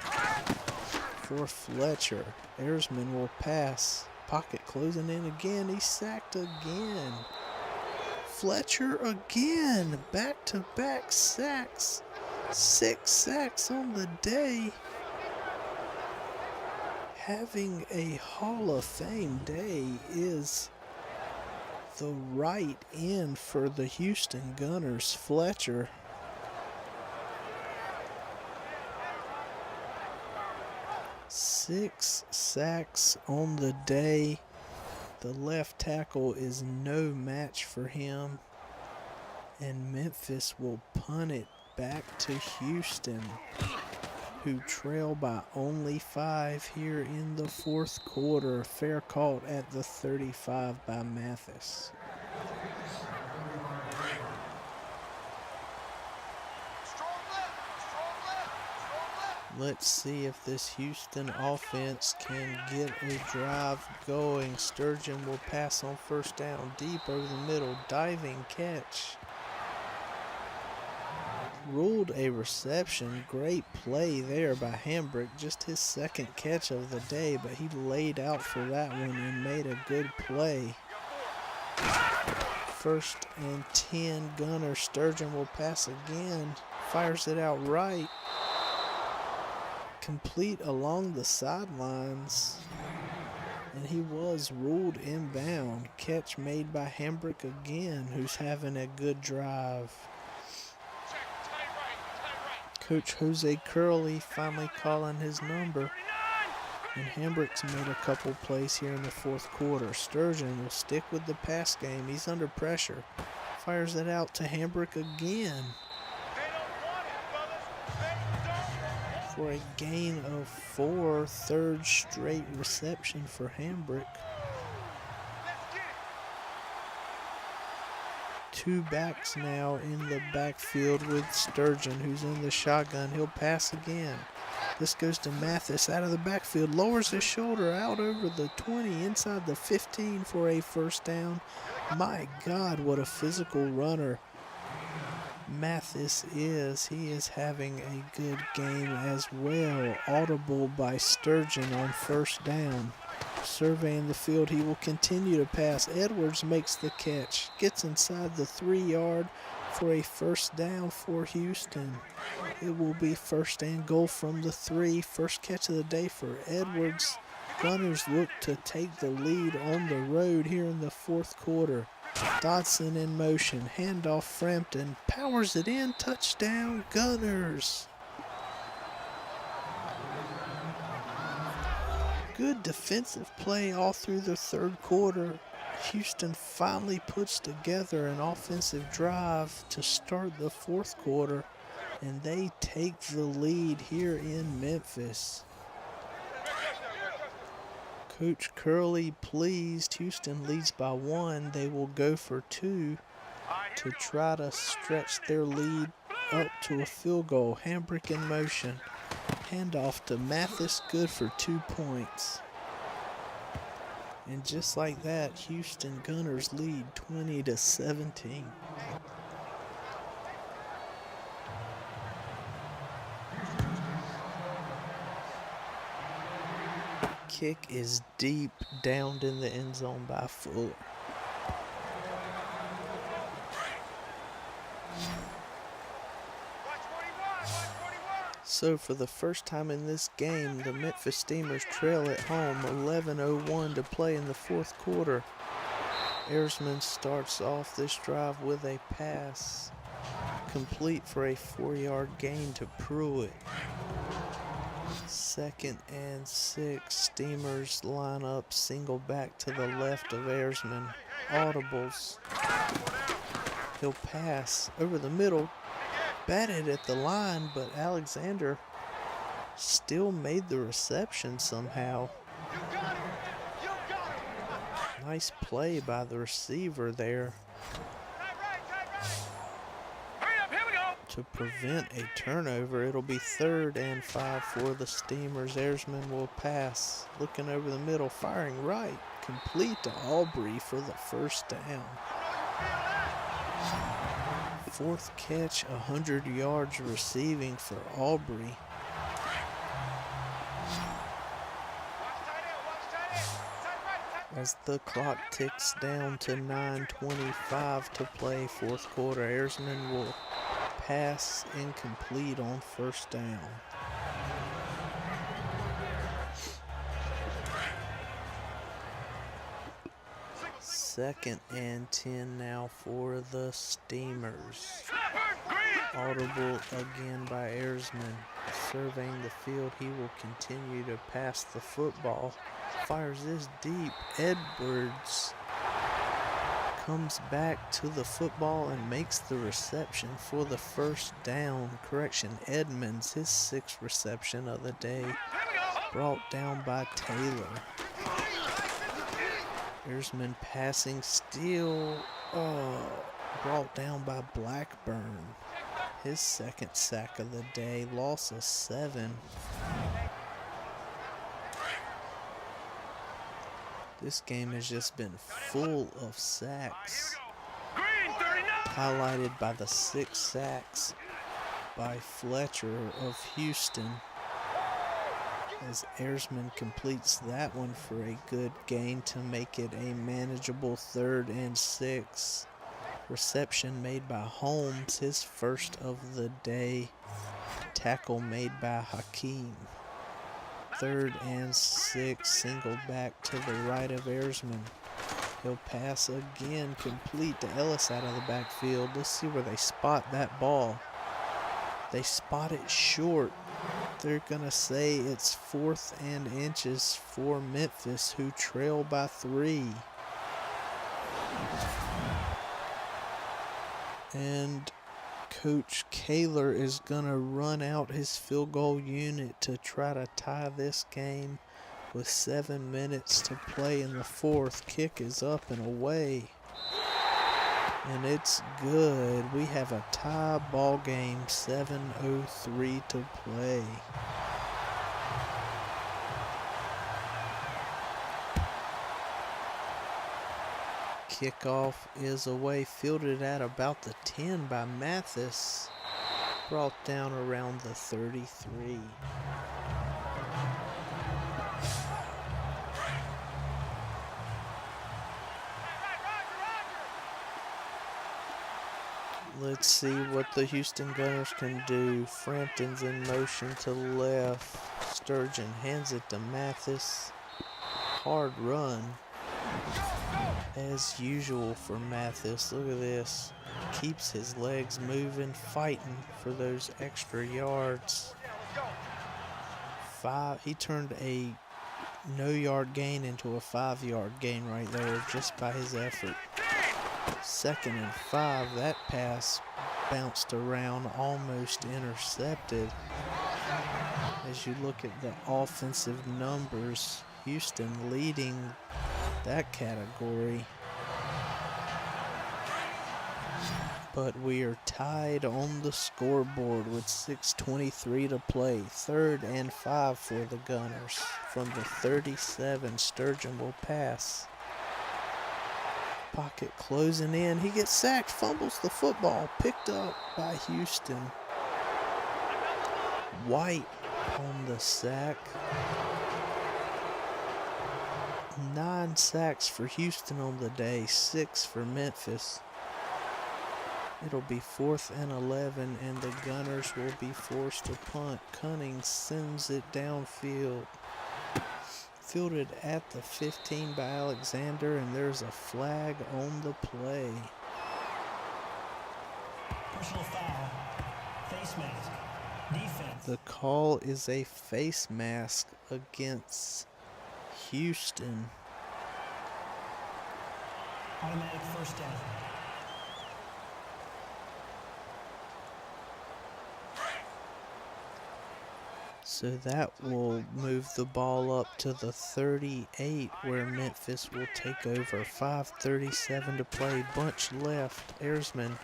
for Fletcher? Ayresman will pass. Pocket closing in again. He's sacked again. Fletcher again. Back-to-back sacks. 6 sacks on the day. Having a Hall of Fame day is the right end for the Houston Gunners. Fletcher. Six sacks on the day. The left tackle is no match for him. And Memphis will punt it back to Houston, who trail by only 5 here in the 4th quarter. Fair caught at the 35 by Mathis. Let's see if this Houston offense can get a drive going. Sturgeon will pass on 1st down, deep over the middle, diving catch. Ruled a reception. Great play there by Hambrick. Just his 2nd catch of the day, but he laid out for that one and made a good play. 1st and 10 Gunner. Sturgeon will pass again. Fires it out right. Complete along the sidelines. And he was ruled inbound. Catch made by Hambrick again, who's having a good drive. Coach Jose Curley finally calling his number. And Hambrick's made a couple plays here in the 4th quarter. Sturgeon will stick with the pass game. He's under pressure. Fires it out to Hambrick again. For a gain of 4, 3rd straight reception for Hambrick. 2 backs now in the backfield with Sturgeon, who's in the shotgun. He'll pass again. This goes to Mathis out of the backfield. Lowers his shoulder out over the 20, inside the 15 for a 1st down. My God, what a physical runner. Mathis he is having a good game as well. Audible by Sturgeon on first down. Surveying the field, he will continue to pass. Edwards makes the catch, gets inside the 3-yard for a first down for Houston. It will be first and goal from the 3. First catch of the day for Edwards. Gunners look to take the lead on the road here in the fourth quarter. Dodson in motion, handoff Frampton, powers it in, touchdown Gunners. Good defensive play all through the third quarter. Houston finally puts together an offensive drive to start the fourth quarter, and they take the lead here in Memphis. Coach Curley pleased. Houston leads by 1. They will go for 2 to try to stretch their lead up to a field goal. Hambrick in motion. Handoff to Mathis, good for 2 points. And just like that, Houston Gunners lead 20-17. Kick is deep, downed in the end zone by Fuller. So for the first time in this game, the Memphis Steamers trail at home, 11:01 to play in the fourth quarter. Ersman starts off this drive with a pass, complete for a 4-yard gain to Pruitt. 2nd and 6, Steamers line up, single back to the left of Ersman. Audibles. He'll pass over the middle. Batted at the line, but Alexander still made the reception somehow. Nice play by the receiver there to prevent a turnover. It'll be 3rd and 5 for the Steamers. Ersman will pass, looking over the middle, firing right, complete to Aubrey for the first down. 4th catch, 100 yards receiving for Aubrey. As the clock ticks down to 9:25 to play fourth quarter, Ersman will pass incomplete on first down. 2nd and 10 now for the Steamers. Audible again by Ersman. Surveying the field, he will continue to pass the football. Fires this deep. Edwards comes back to the football and makes the reception for the first down. Edmonds, his 6th reception of the day, brought down by Taylor. Ersman passing, still brought down by Blackburn. His 2nd sack of the day, loss of 7. This game has just been full of sacks, highlighted by the 6 sacks by Fletcher of Houston, as Ersman completes that one for a good gain to make it a manageable 3rd and 6. Reception made by Holmes, his 1st of the day. Tackle made by Hakeem. 3rd and 6, single back to the right of Ersman. He'll pass again, complete to Ellis out of the backfield. Let's see where they spot that ball. They spot it short. They're going to say it's 4th and inches for Memphis, who trail by 3. And Coach Kaler is going to run out his field goal unit to try to tie this game with 7 minutes to play in the fourth. Kick is up and away. And it's good. We have a tie ball game, 7:03 to play. Kickoff is away, fielded at about the 10 by Mathis. Brought down around the 33. Let's see what the Houston Gunners can do. Frampton's in motion to the left. Sturgeon hands it to Mathis. Hard run. As usual for Mathis. Look at this. Keeps his legs moving, fighting for those extra yards. He turned a no-yard gain into a 5-yard gain right there just by his effort. 2nd and 5. That pass bounced around, almost intercepted. As you look at the offensive numbers, Houston leading that category. But we are tied on the scoreboard with 6:23 to play. 3rd and 5 for the Gunners. From the 37, Sturgeon will pass. Pocket closing in. He gets sacked, fumbles the football. Picked up by Houston. White on the sack. 9 sacks for Houston on the day, 6 for Memphis. It'll be 4th and 11, and the Gunners will be forced to punt. Cunning sends it downfield. Fielded at the 15 by Alexander, and there's a flag on the play. Personal foul, face mask, defense. The call is a face mask against Houston. Automatic first down. So that will move the ball up to the 38 where Memphis will take over. 5:37 to play. Bunch left. Ayresman.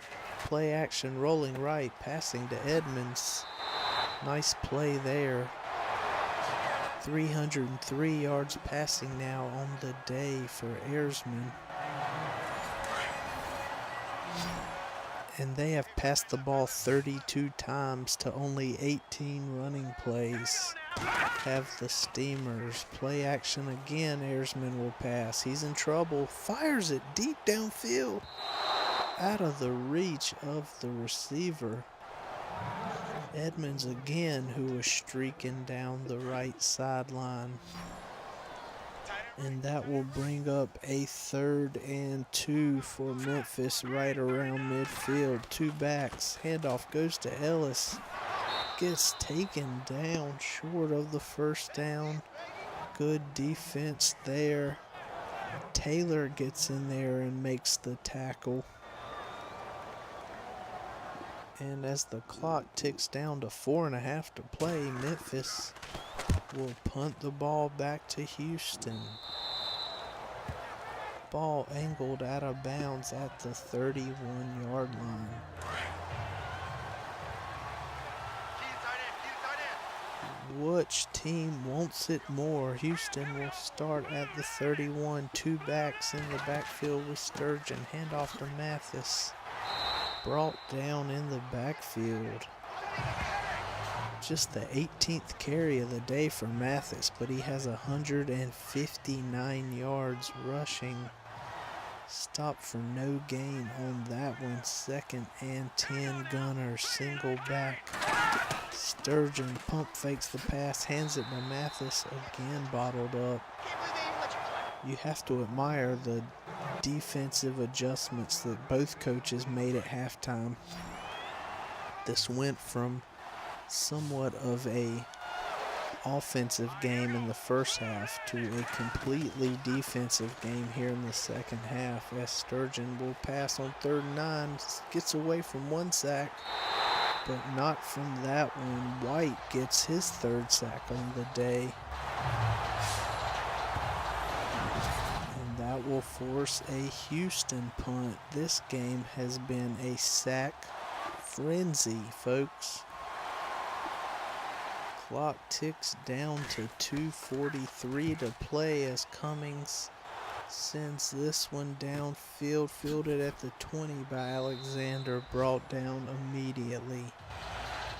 Play action. Rolling right. Passing to Edmonds. Nice play there. 303 yards passing now on the day for Ayresman. And they have passed the ball 32 times to only 18 running plays. Have the Steamers. Play action again. Ayresman will pass. He's in trouble. Fires it deep downfield. Out of the reach of the receiver. Edmonds again, who was streaking down the right sideline. And that will bring up a 3rd and 2 for Memphis right around midfield. 2 backs. Handoff goes to Ellis. Gets taken down short of the first down. Good defense there. Taylor gets in there and makes the tackle. And as the clock ticks down to 4.5 to play, Memphis will punt the ball back to Houston. Ball angled out of bounds at the 31-yard line. Which team wants it more? Houston will start at the 31. 2 backs in the backfield with Sturgeon. Handoff to Mathis. Brought down in the backfield. Just the 18th carry of the day for Mathis, but he has 159 yards rushing. Stop for no gain on that one. 2nd and 10 Gunners. Single back. Sturgeon pump fakes the pass, hands it to Mathis, again bottled up. You have to admire the defensive adjustments that both coaches made at halftime. This went from somewhat of a offensive game in the first half to a completely defensive game here in the second half, as Sturgeon will pass on 3rd and 9, gets away from 1 sack, but not from that one. White gets his 3rd sack on the day. And that will force a Houston punt. This game has been a sack frenzy, folks. Clock ticks down to 2:43 to play as Cummings Sends this one downfield, fielded at the 20 by Alexander, brought down immediately.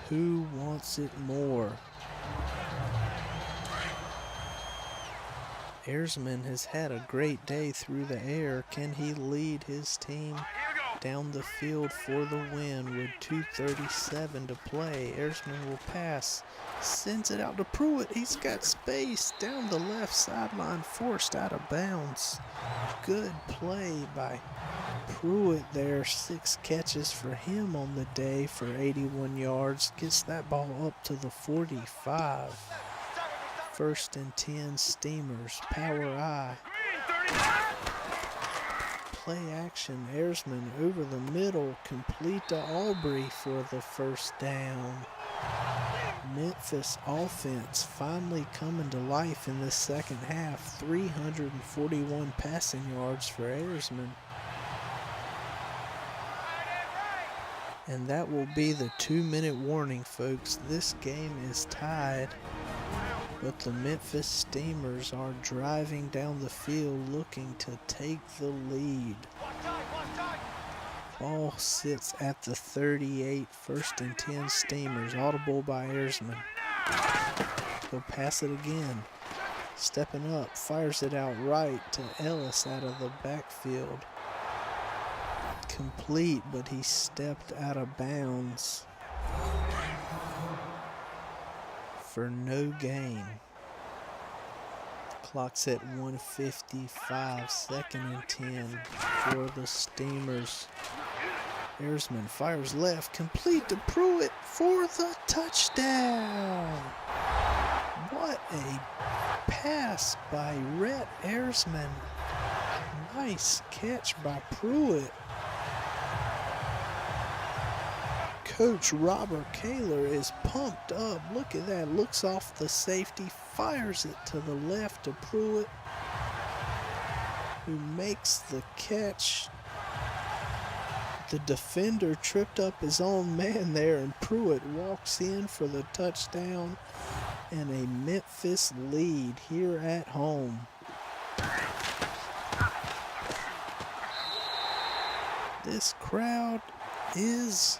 Who wants it more? Ayresman has had a great day through the air. Can he lead his team down the field for the win with 2:37 to play? Ayresman will pass, sends it out to Pruitt. He's got space down the left sideline, forced out of bounds. Good play by Pruitt there. 6 catches for him on the day for 81 yards. Gets that ball up to the 45. 1st and 10 Steamers. Power I. Play action. Ayresman over the middle. Complete to Aubrey for the 1st down. Memphis offense finally coming to life in the second half. 341 passing yards for Ayresman. And that will be the 2-minute warning, folks. This game is tied, but the Memphis Steamers are driving down the field looking to take the lead. Ball sits at the 38, 1st and 10 Steamers. Audible by Ayresman. He'll pass it again. Stepping up, fires it out right to Ellis out of the backfield. Complete, but he stepped out of bounds for no gain. Clock's at 1:55, 2nd and 10 for the Steamers. Ayresman fires left, complete to Pruitt for the touchdown. What a pass by Rhett Ayresman. Nice catch by Pruitt. Coach Robert Kaler is pumped up. Look at that. Looks off the safety, fires it to the left to Pruitt, who makes the catch. The defender tripped up his own man there, and Pruitt walks in for the touchdown and a Memphis lead here at home. This crowd is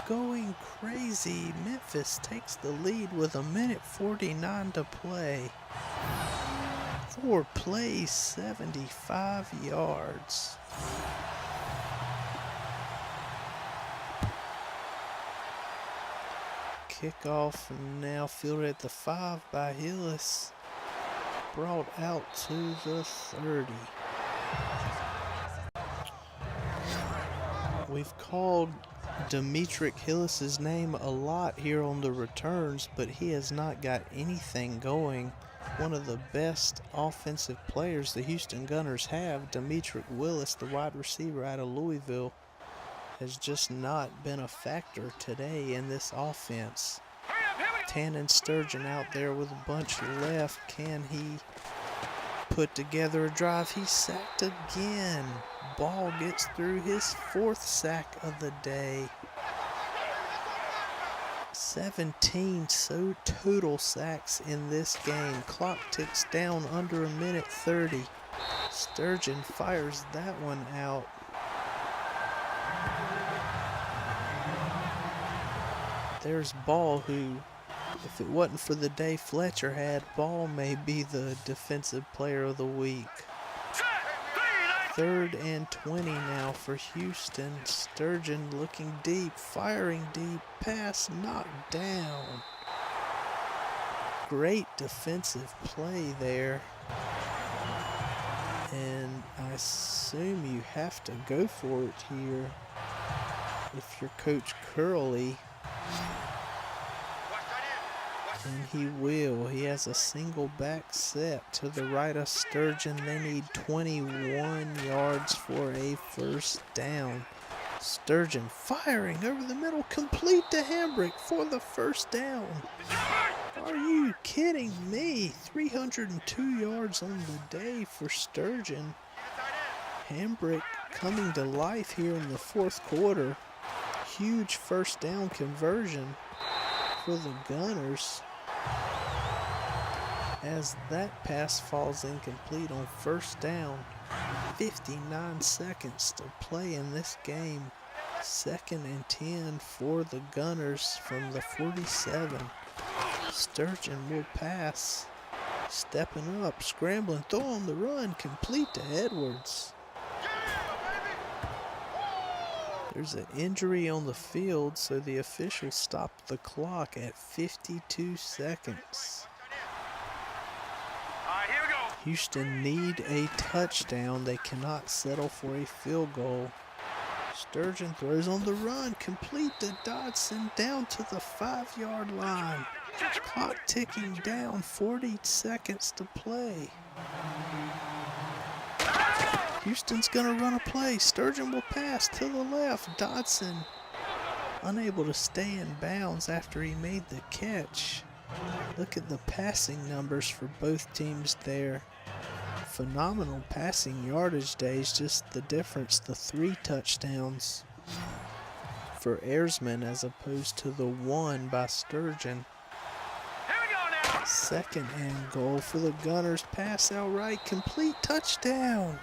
going crazy. Memphis takes the lead with 1:49 to play. 4 plays, 75 yards. Kickoff now fielded at the 5 by Hillis. Brought out to the 30. We've called Demetric Hillis's name a lot here on the returns, but he has not got anything going. One of the best offensive players the Houston Gunners have, Demetric Willis, the wide receiver out of Louisville, has just not been a factor today in this offense. Tannen Sturgeon out there with a bunch left. Can he put together a drive? He's sacked again. Ball gets through, his 4th sack of the day. 17 total sacks in this game. Clock ticks down under 1:30. Sturgeon fires that one out. There's Ball, who, if it wasn't for the day Fletcher had, Ball may be the defensive player of the week. 3rd and 20 now for Houston. Sturgeon looking deep, firing deep, pass knocked down. Great defensive play there. And I assume you have to go for it here if you're Coach Curley. And he will. He has a single back set to the right of Sturgeon. They need 21 yards for a 1st down. Sturgeon firing over the middle, complete to Hambrick for the 1st down. Are you kidding me? 302 yards on the day for Sturgeon. Hambrick coming to life here in the 4th quarter. Huge 1st down conversion for the Gunners. as that pass falls incomplete on first down. 59 seconds to play in this game. 2nd and 10 for the Gunners from the 47. Sturgeon will pass. Stepping up, scrambling, throw on the run, complete to Edwards. There's an injury on the field, so the officials stopped the clock at 52 seconds. All right, here we go. Houston need a touchdown. They cannot settle for a field goal. Sturgeon throws on the run, complete to Dodson, down to the 5-yard line. Clock ticking down, 40 seconds to play. Houston's gonna run a play. Sturgeon will pass to the left. Dodson unable to stay in bounds after he made the catch. Look at the passing numbers for both teams there. Phenomenal passing yardage days, just the difference, the 3 touchdowns for Airsman as opposed to the 1 by Sturgeon. Here we go now. 2nd and goal for the Gunners. Pass outright, complete, touchdown.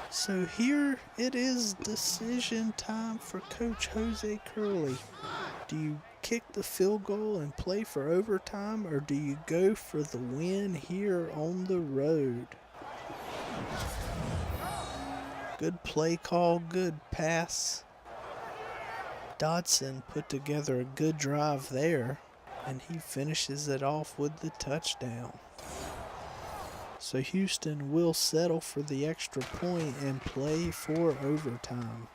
So here it is, decision time for Coach Jose Curley. Do you kick the field goal and play for overtime, or do you go for the win here on the road? Good play call, good pass. Dodson put together a good drive there, and he finishes it off with the touchdown. So Houston will settle for the extra point and play for overtime.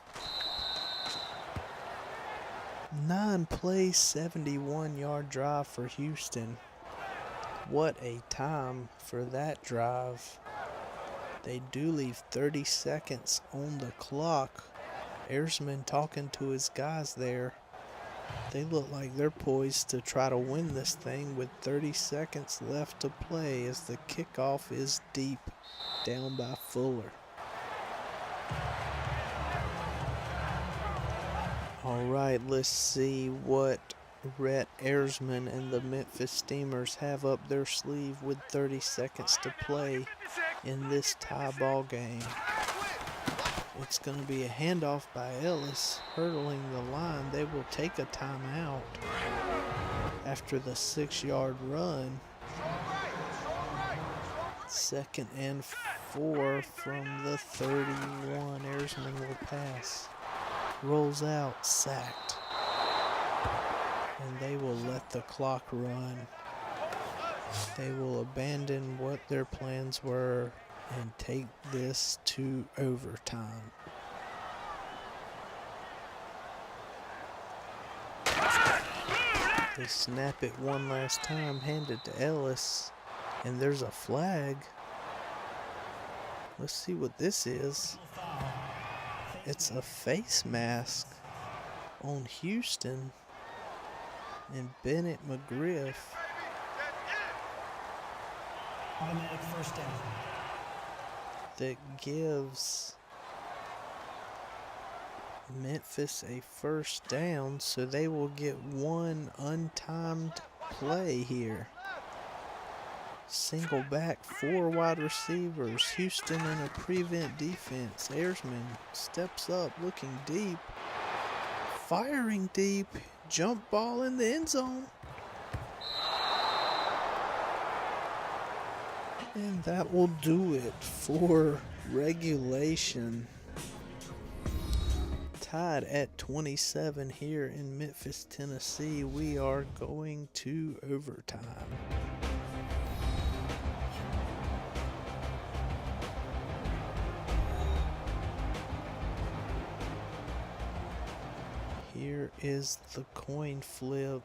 9 plays, 71-yard drive for Houston. What a time for that drive. They do leave 30 seconds on the clock. Airsman talking to his guys there. They look like they're poised to try to win this thing with 30 seconds left to play as the kickoff is deep down by Fuller. All right, let's see what Rhett Airsman and the Memphis Steamers have up their sleeve with 30 seconds to play in this tie ball game. It's going to be a handoff by Ellis, hurdling the line. They will take a timeout after the 6-yard run. 2nd and 4 from the 31. Airsman will pass. Rolls out, sacked. And they will let the clock run. They will abandon what their plans were and take this to overtime. They snap it one last time, hand it to Ellis, and there's a flag. Let's see what this is. It's a face mask on Houston and Bennett McGriff. Automatic first down. That gives Memphis a first down, so they will get one untimed play here. Single back, 4 wide receivers. Houston in a prevent defense. Airsman steps up, looking deep, firing deep, jump ball in the end zone. And that will do it for regulation. Tied at 27 here in Memphis, Tennessee. We are going to overtime. Here is the coin flip.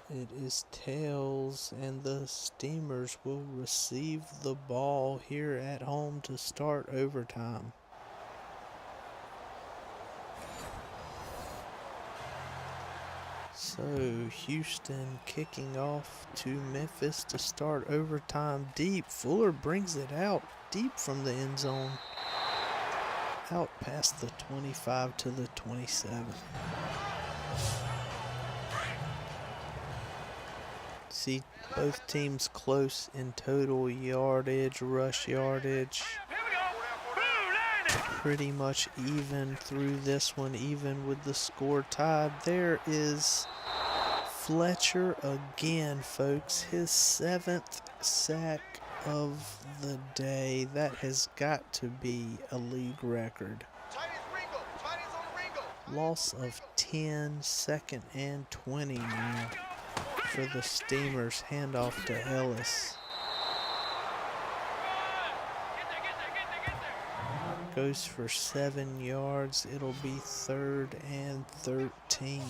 It is tails, and the Steamers will receive the ball here at home to start overtime. So Houston kicking off to Memphis to start overtime deep. Fuller brings it out deep from the end zone. Out past the 25 to the 27. See both teams close in total yardage, rush yardage. Here we go. Blue landing. Pretty much even through this one, even with the score tied. There is Fletcher again, folks. His 7th sack of the day. That has got to be a league record. Loss of 10, 2nd and 20 now for the Steamers. Handoff to Ellis. Goes for 7 yards. It'll be 3rd and 13.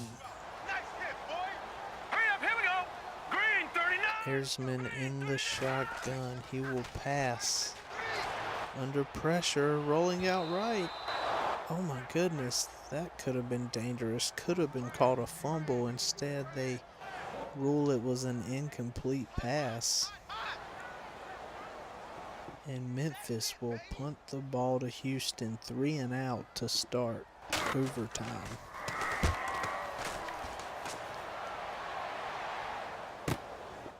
Hurry up, here we go. Green 39. Airsman in the shotgun. He will pass. Under pressure, rolling out right. Oh my goodness, that could have been dangerous. Could have been called a fumble. Instead, they rule it was an incomplete pass. And Memphis will punt the ball to Houston, 3 and out to start overtime.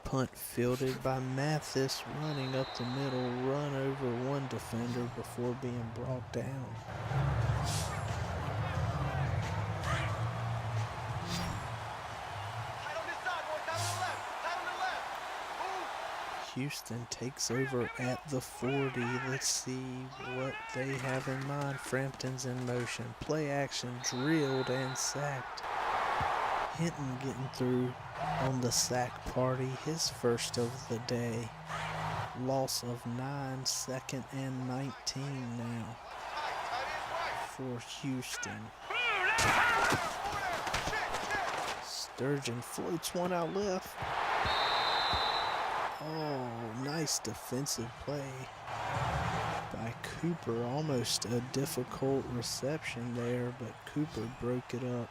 Punt fielded by Mathis, running up the middle, run over one defender before being brought down. Houston takes over at the 40. Let's see what they have in mind. Frampton's in motion. Play action, drilled and sacked. Hinton getting through on the sack party, his first of the day. Loss of 9, 2nd and 19 now for Houston. Sturgeon floats one out left. Oh, nice defensive play by Cooper. Almost a difficult reception there, but Cooper broke it up.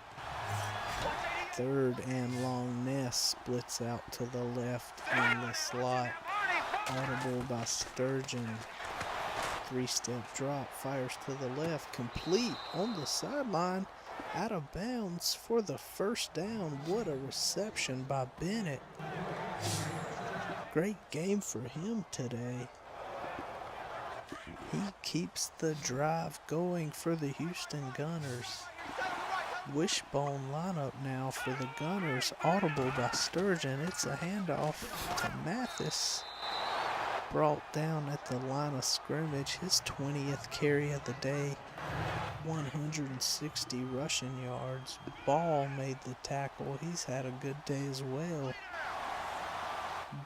3rd and long. Ness splits out to the left in the slot. Audible by Sturgeon. 3-step drop, fires to the left, complete on the sideline, out of bounds for the first down. What a reception by Bennett. Great game for him today. He keeps the drive going for the Houston Gunners. Wishbone lineup now for the Gunners. Audible by Sturgeon. It's a handoff to Mathis. Brought down at the line of scrimmage. His 20th carry of the day. 160 rushing yards. Ball made the tackle. He's had a good day as well.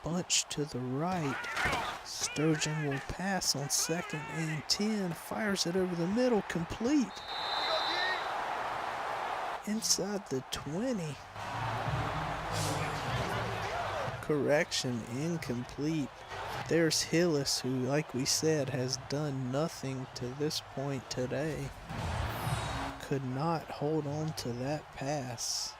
Bunch to the right. Sturgeon will pass on 2nd and 10. Fires it over the middle. Complete. Inside the 20. Correction, incomplete. There's Hillis, who, like we said, has done nothing to this point today. Could not hold on to that pass.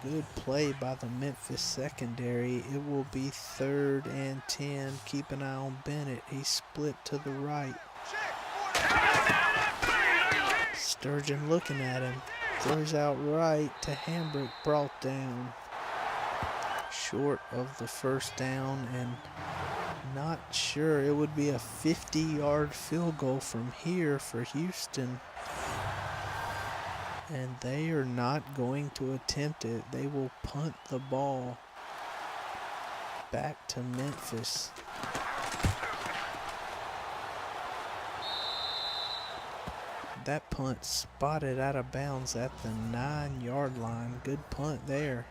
Good play by the Memphis secondary. It will be 3rd and 10. Keep an eye on Bennett. He split to the right. Sturgeon looking at him. Throws out right to Hambrick. Brought down. Short of the first down, and not sure. It would be a 50-yard field goal from here for Houston. And they are not going to attempt it. They will punt the ball back to Memphis. That punt spotted out of bounds at the 9-yard line. Good punt there.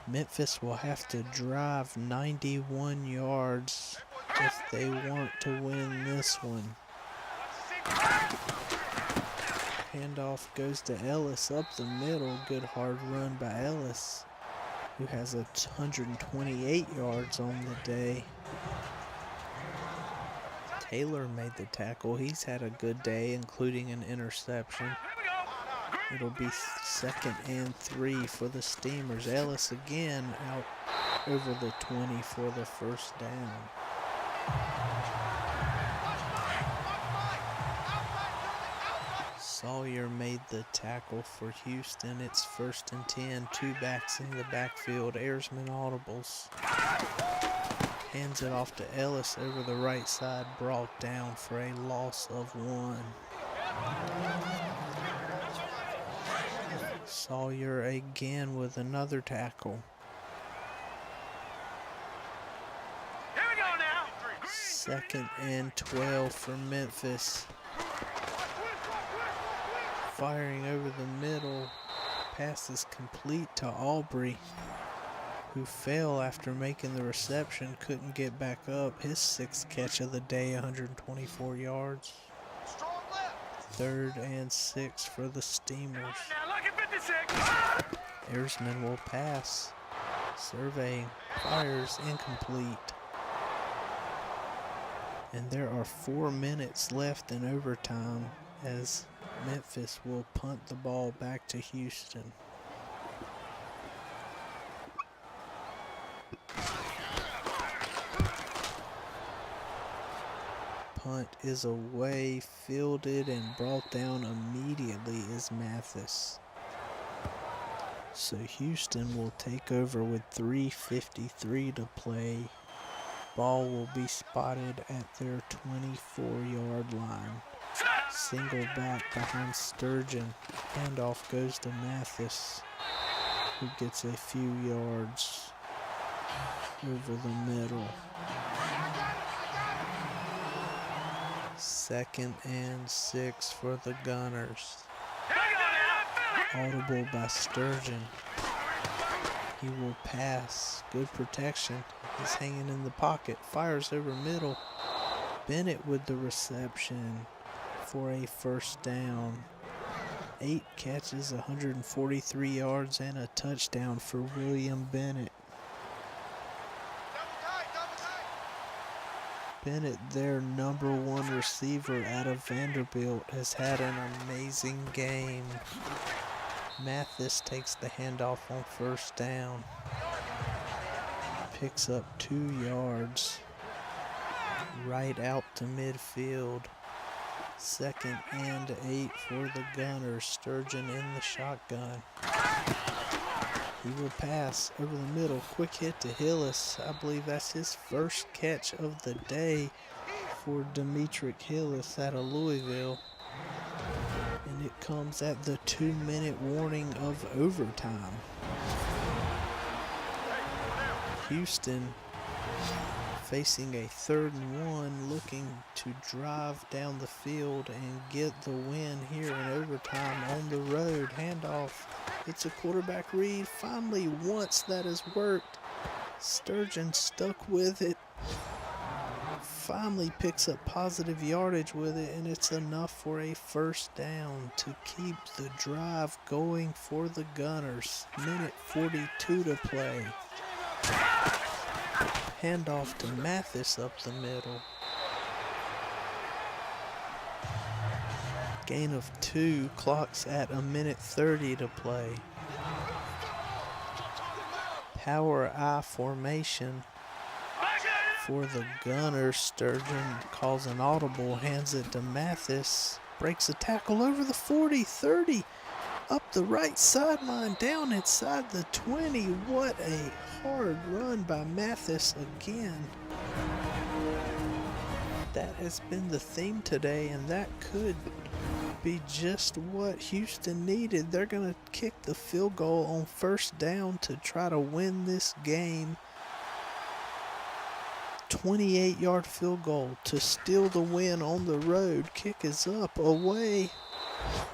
Memphis will have to drive 91 yards if they want to win this one. Handoff goes to Ellis up the middle. Good hard run by Ellis, who has 128 yards on the day. Taylor made the tackle. He's had a good day, including an interception. It'll be 2nd and 3 for the Steamers. Ellis again out over the 20 for the first down. Sawyer made made the tackle for Houston. It's 1st and 10, 2 backs in the backfield. Airsman audibles. Hands it off to Ellis over the right side, brought down for a loss of 1. Sawyer again with another tackle. Here we go now. 2nd and 12 for Memphis. Firing over the middle. Pass is complete to Aubrey, who fell after making the reception, couldn't get back up. His 6th catch of the day, 124 yards. 3rd and 6 for the Steamers. Now look at 56. Airsman will pass. Surveying, fires, incomplete. And there are 4 minutes left in overtime as Memphis will punt the ball back to Houston. Punt is away, fielded, and brought down immediately is Mathis. So Houston will take over with 3:53 to play. Ball will be spotted at their 24-yard line. Single back behind Sturgeon. Handoff goes to Mathis, who gets a few yards over the middle. 2nd and 6 for the Gunners. Audible by Sturgeon. He will pass. Good protection. He's hanging in the pocket. Fires over middle. Bennett with the reception for a 1st down. 8 catches, 143 yards, and a touchdown for William Bennett. Bennett, their #1 receiver out of Vanderbilt, has had an amazing game. Mathis takes the handoff on 1st down. Picks up 2 yards. Right out to midfield. 2nd and 8 for the Gunners. Sturgeon in the shotgun. He will pass over the middle. Quick hit to Hillis. I believe that's his 1st catch of the day for Demetric Hillis out of Louisville. And it comes at the 2-minute warning of overtime. Houston facing a 3rd and 1, looking to drive down the field and get the win here in overtime on the road. Handoff. It's a quarterback read. Finally, once that has worked, Sturgeon stuck with it. Finally picks up positive yardage with it, and it's enough for a 1st down to keep the drive going for the Gunners. Minute 42 to play. Handoff to Mathis up the middle. Gain of 2, clocks at a minute 30 to play. Power I formation for the Gunners. Sturgeon calls an audible, hands it to Mathis. Breaks a tackle over the 40, 30. Up the right sideline, down inside the 20. What a hard run by Mathis again. That has been the theme today, and that could be just what Houston needed. They're going to kick the field goal on 1st down to try to win this game. 28-yard field goal to steal the win on the road. Kick is up, away,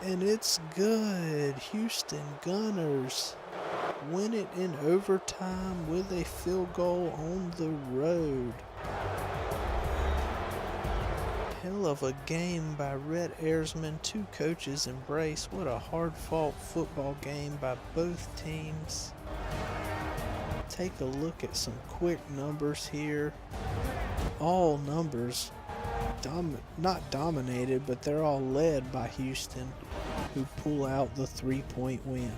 and it's good. Houston Gunners win it in overtime with a field goal on the road. Hell of a game by Rhett Airsman. 2 coaches embrace. What a hard-fought football game by both teams. Take a look at some quick numbers here. All numbers not dominated, but they're all led by Houston, who pull out the 3-point win.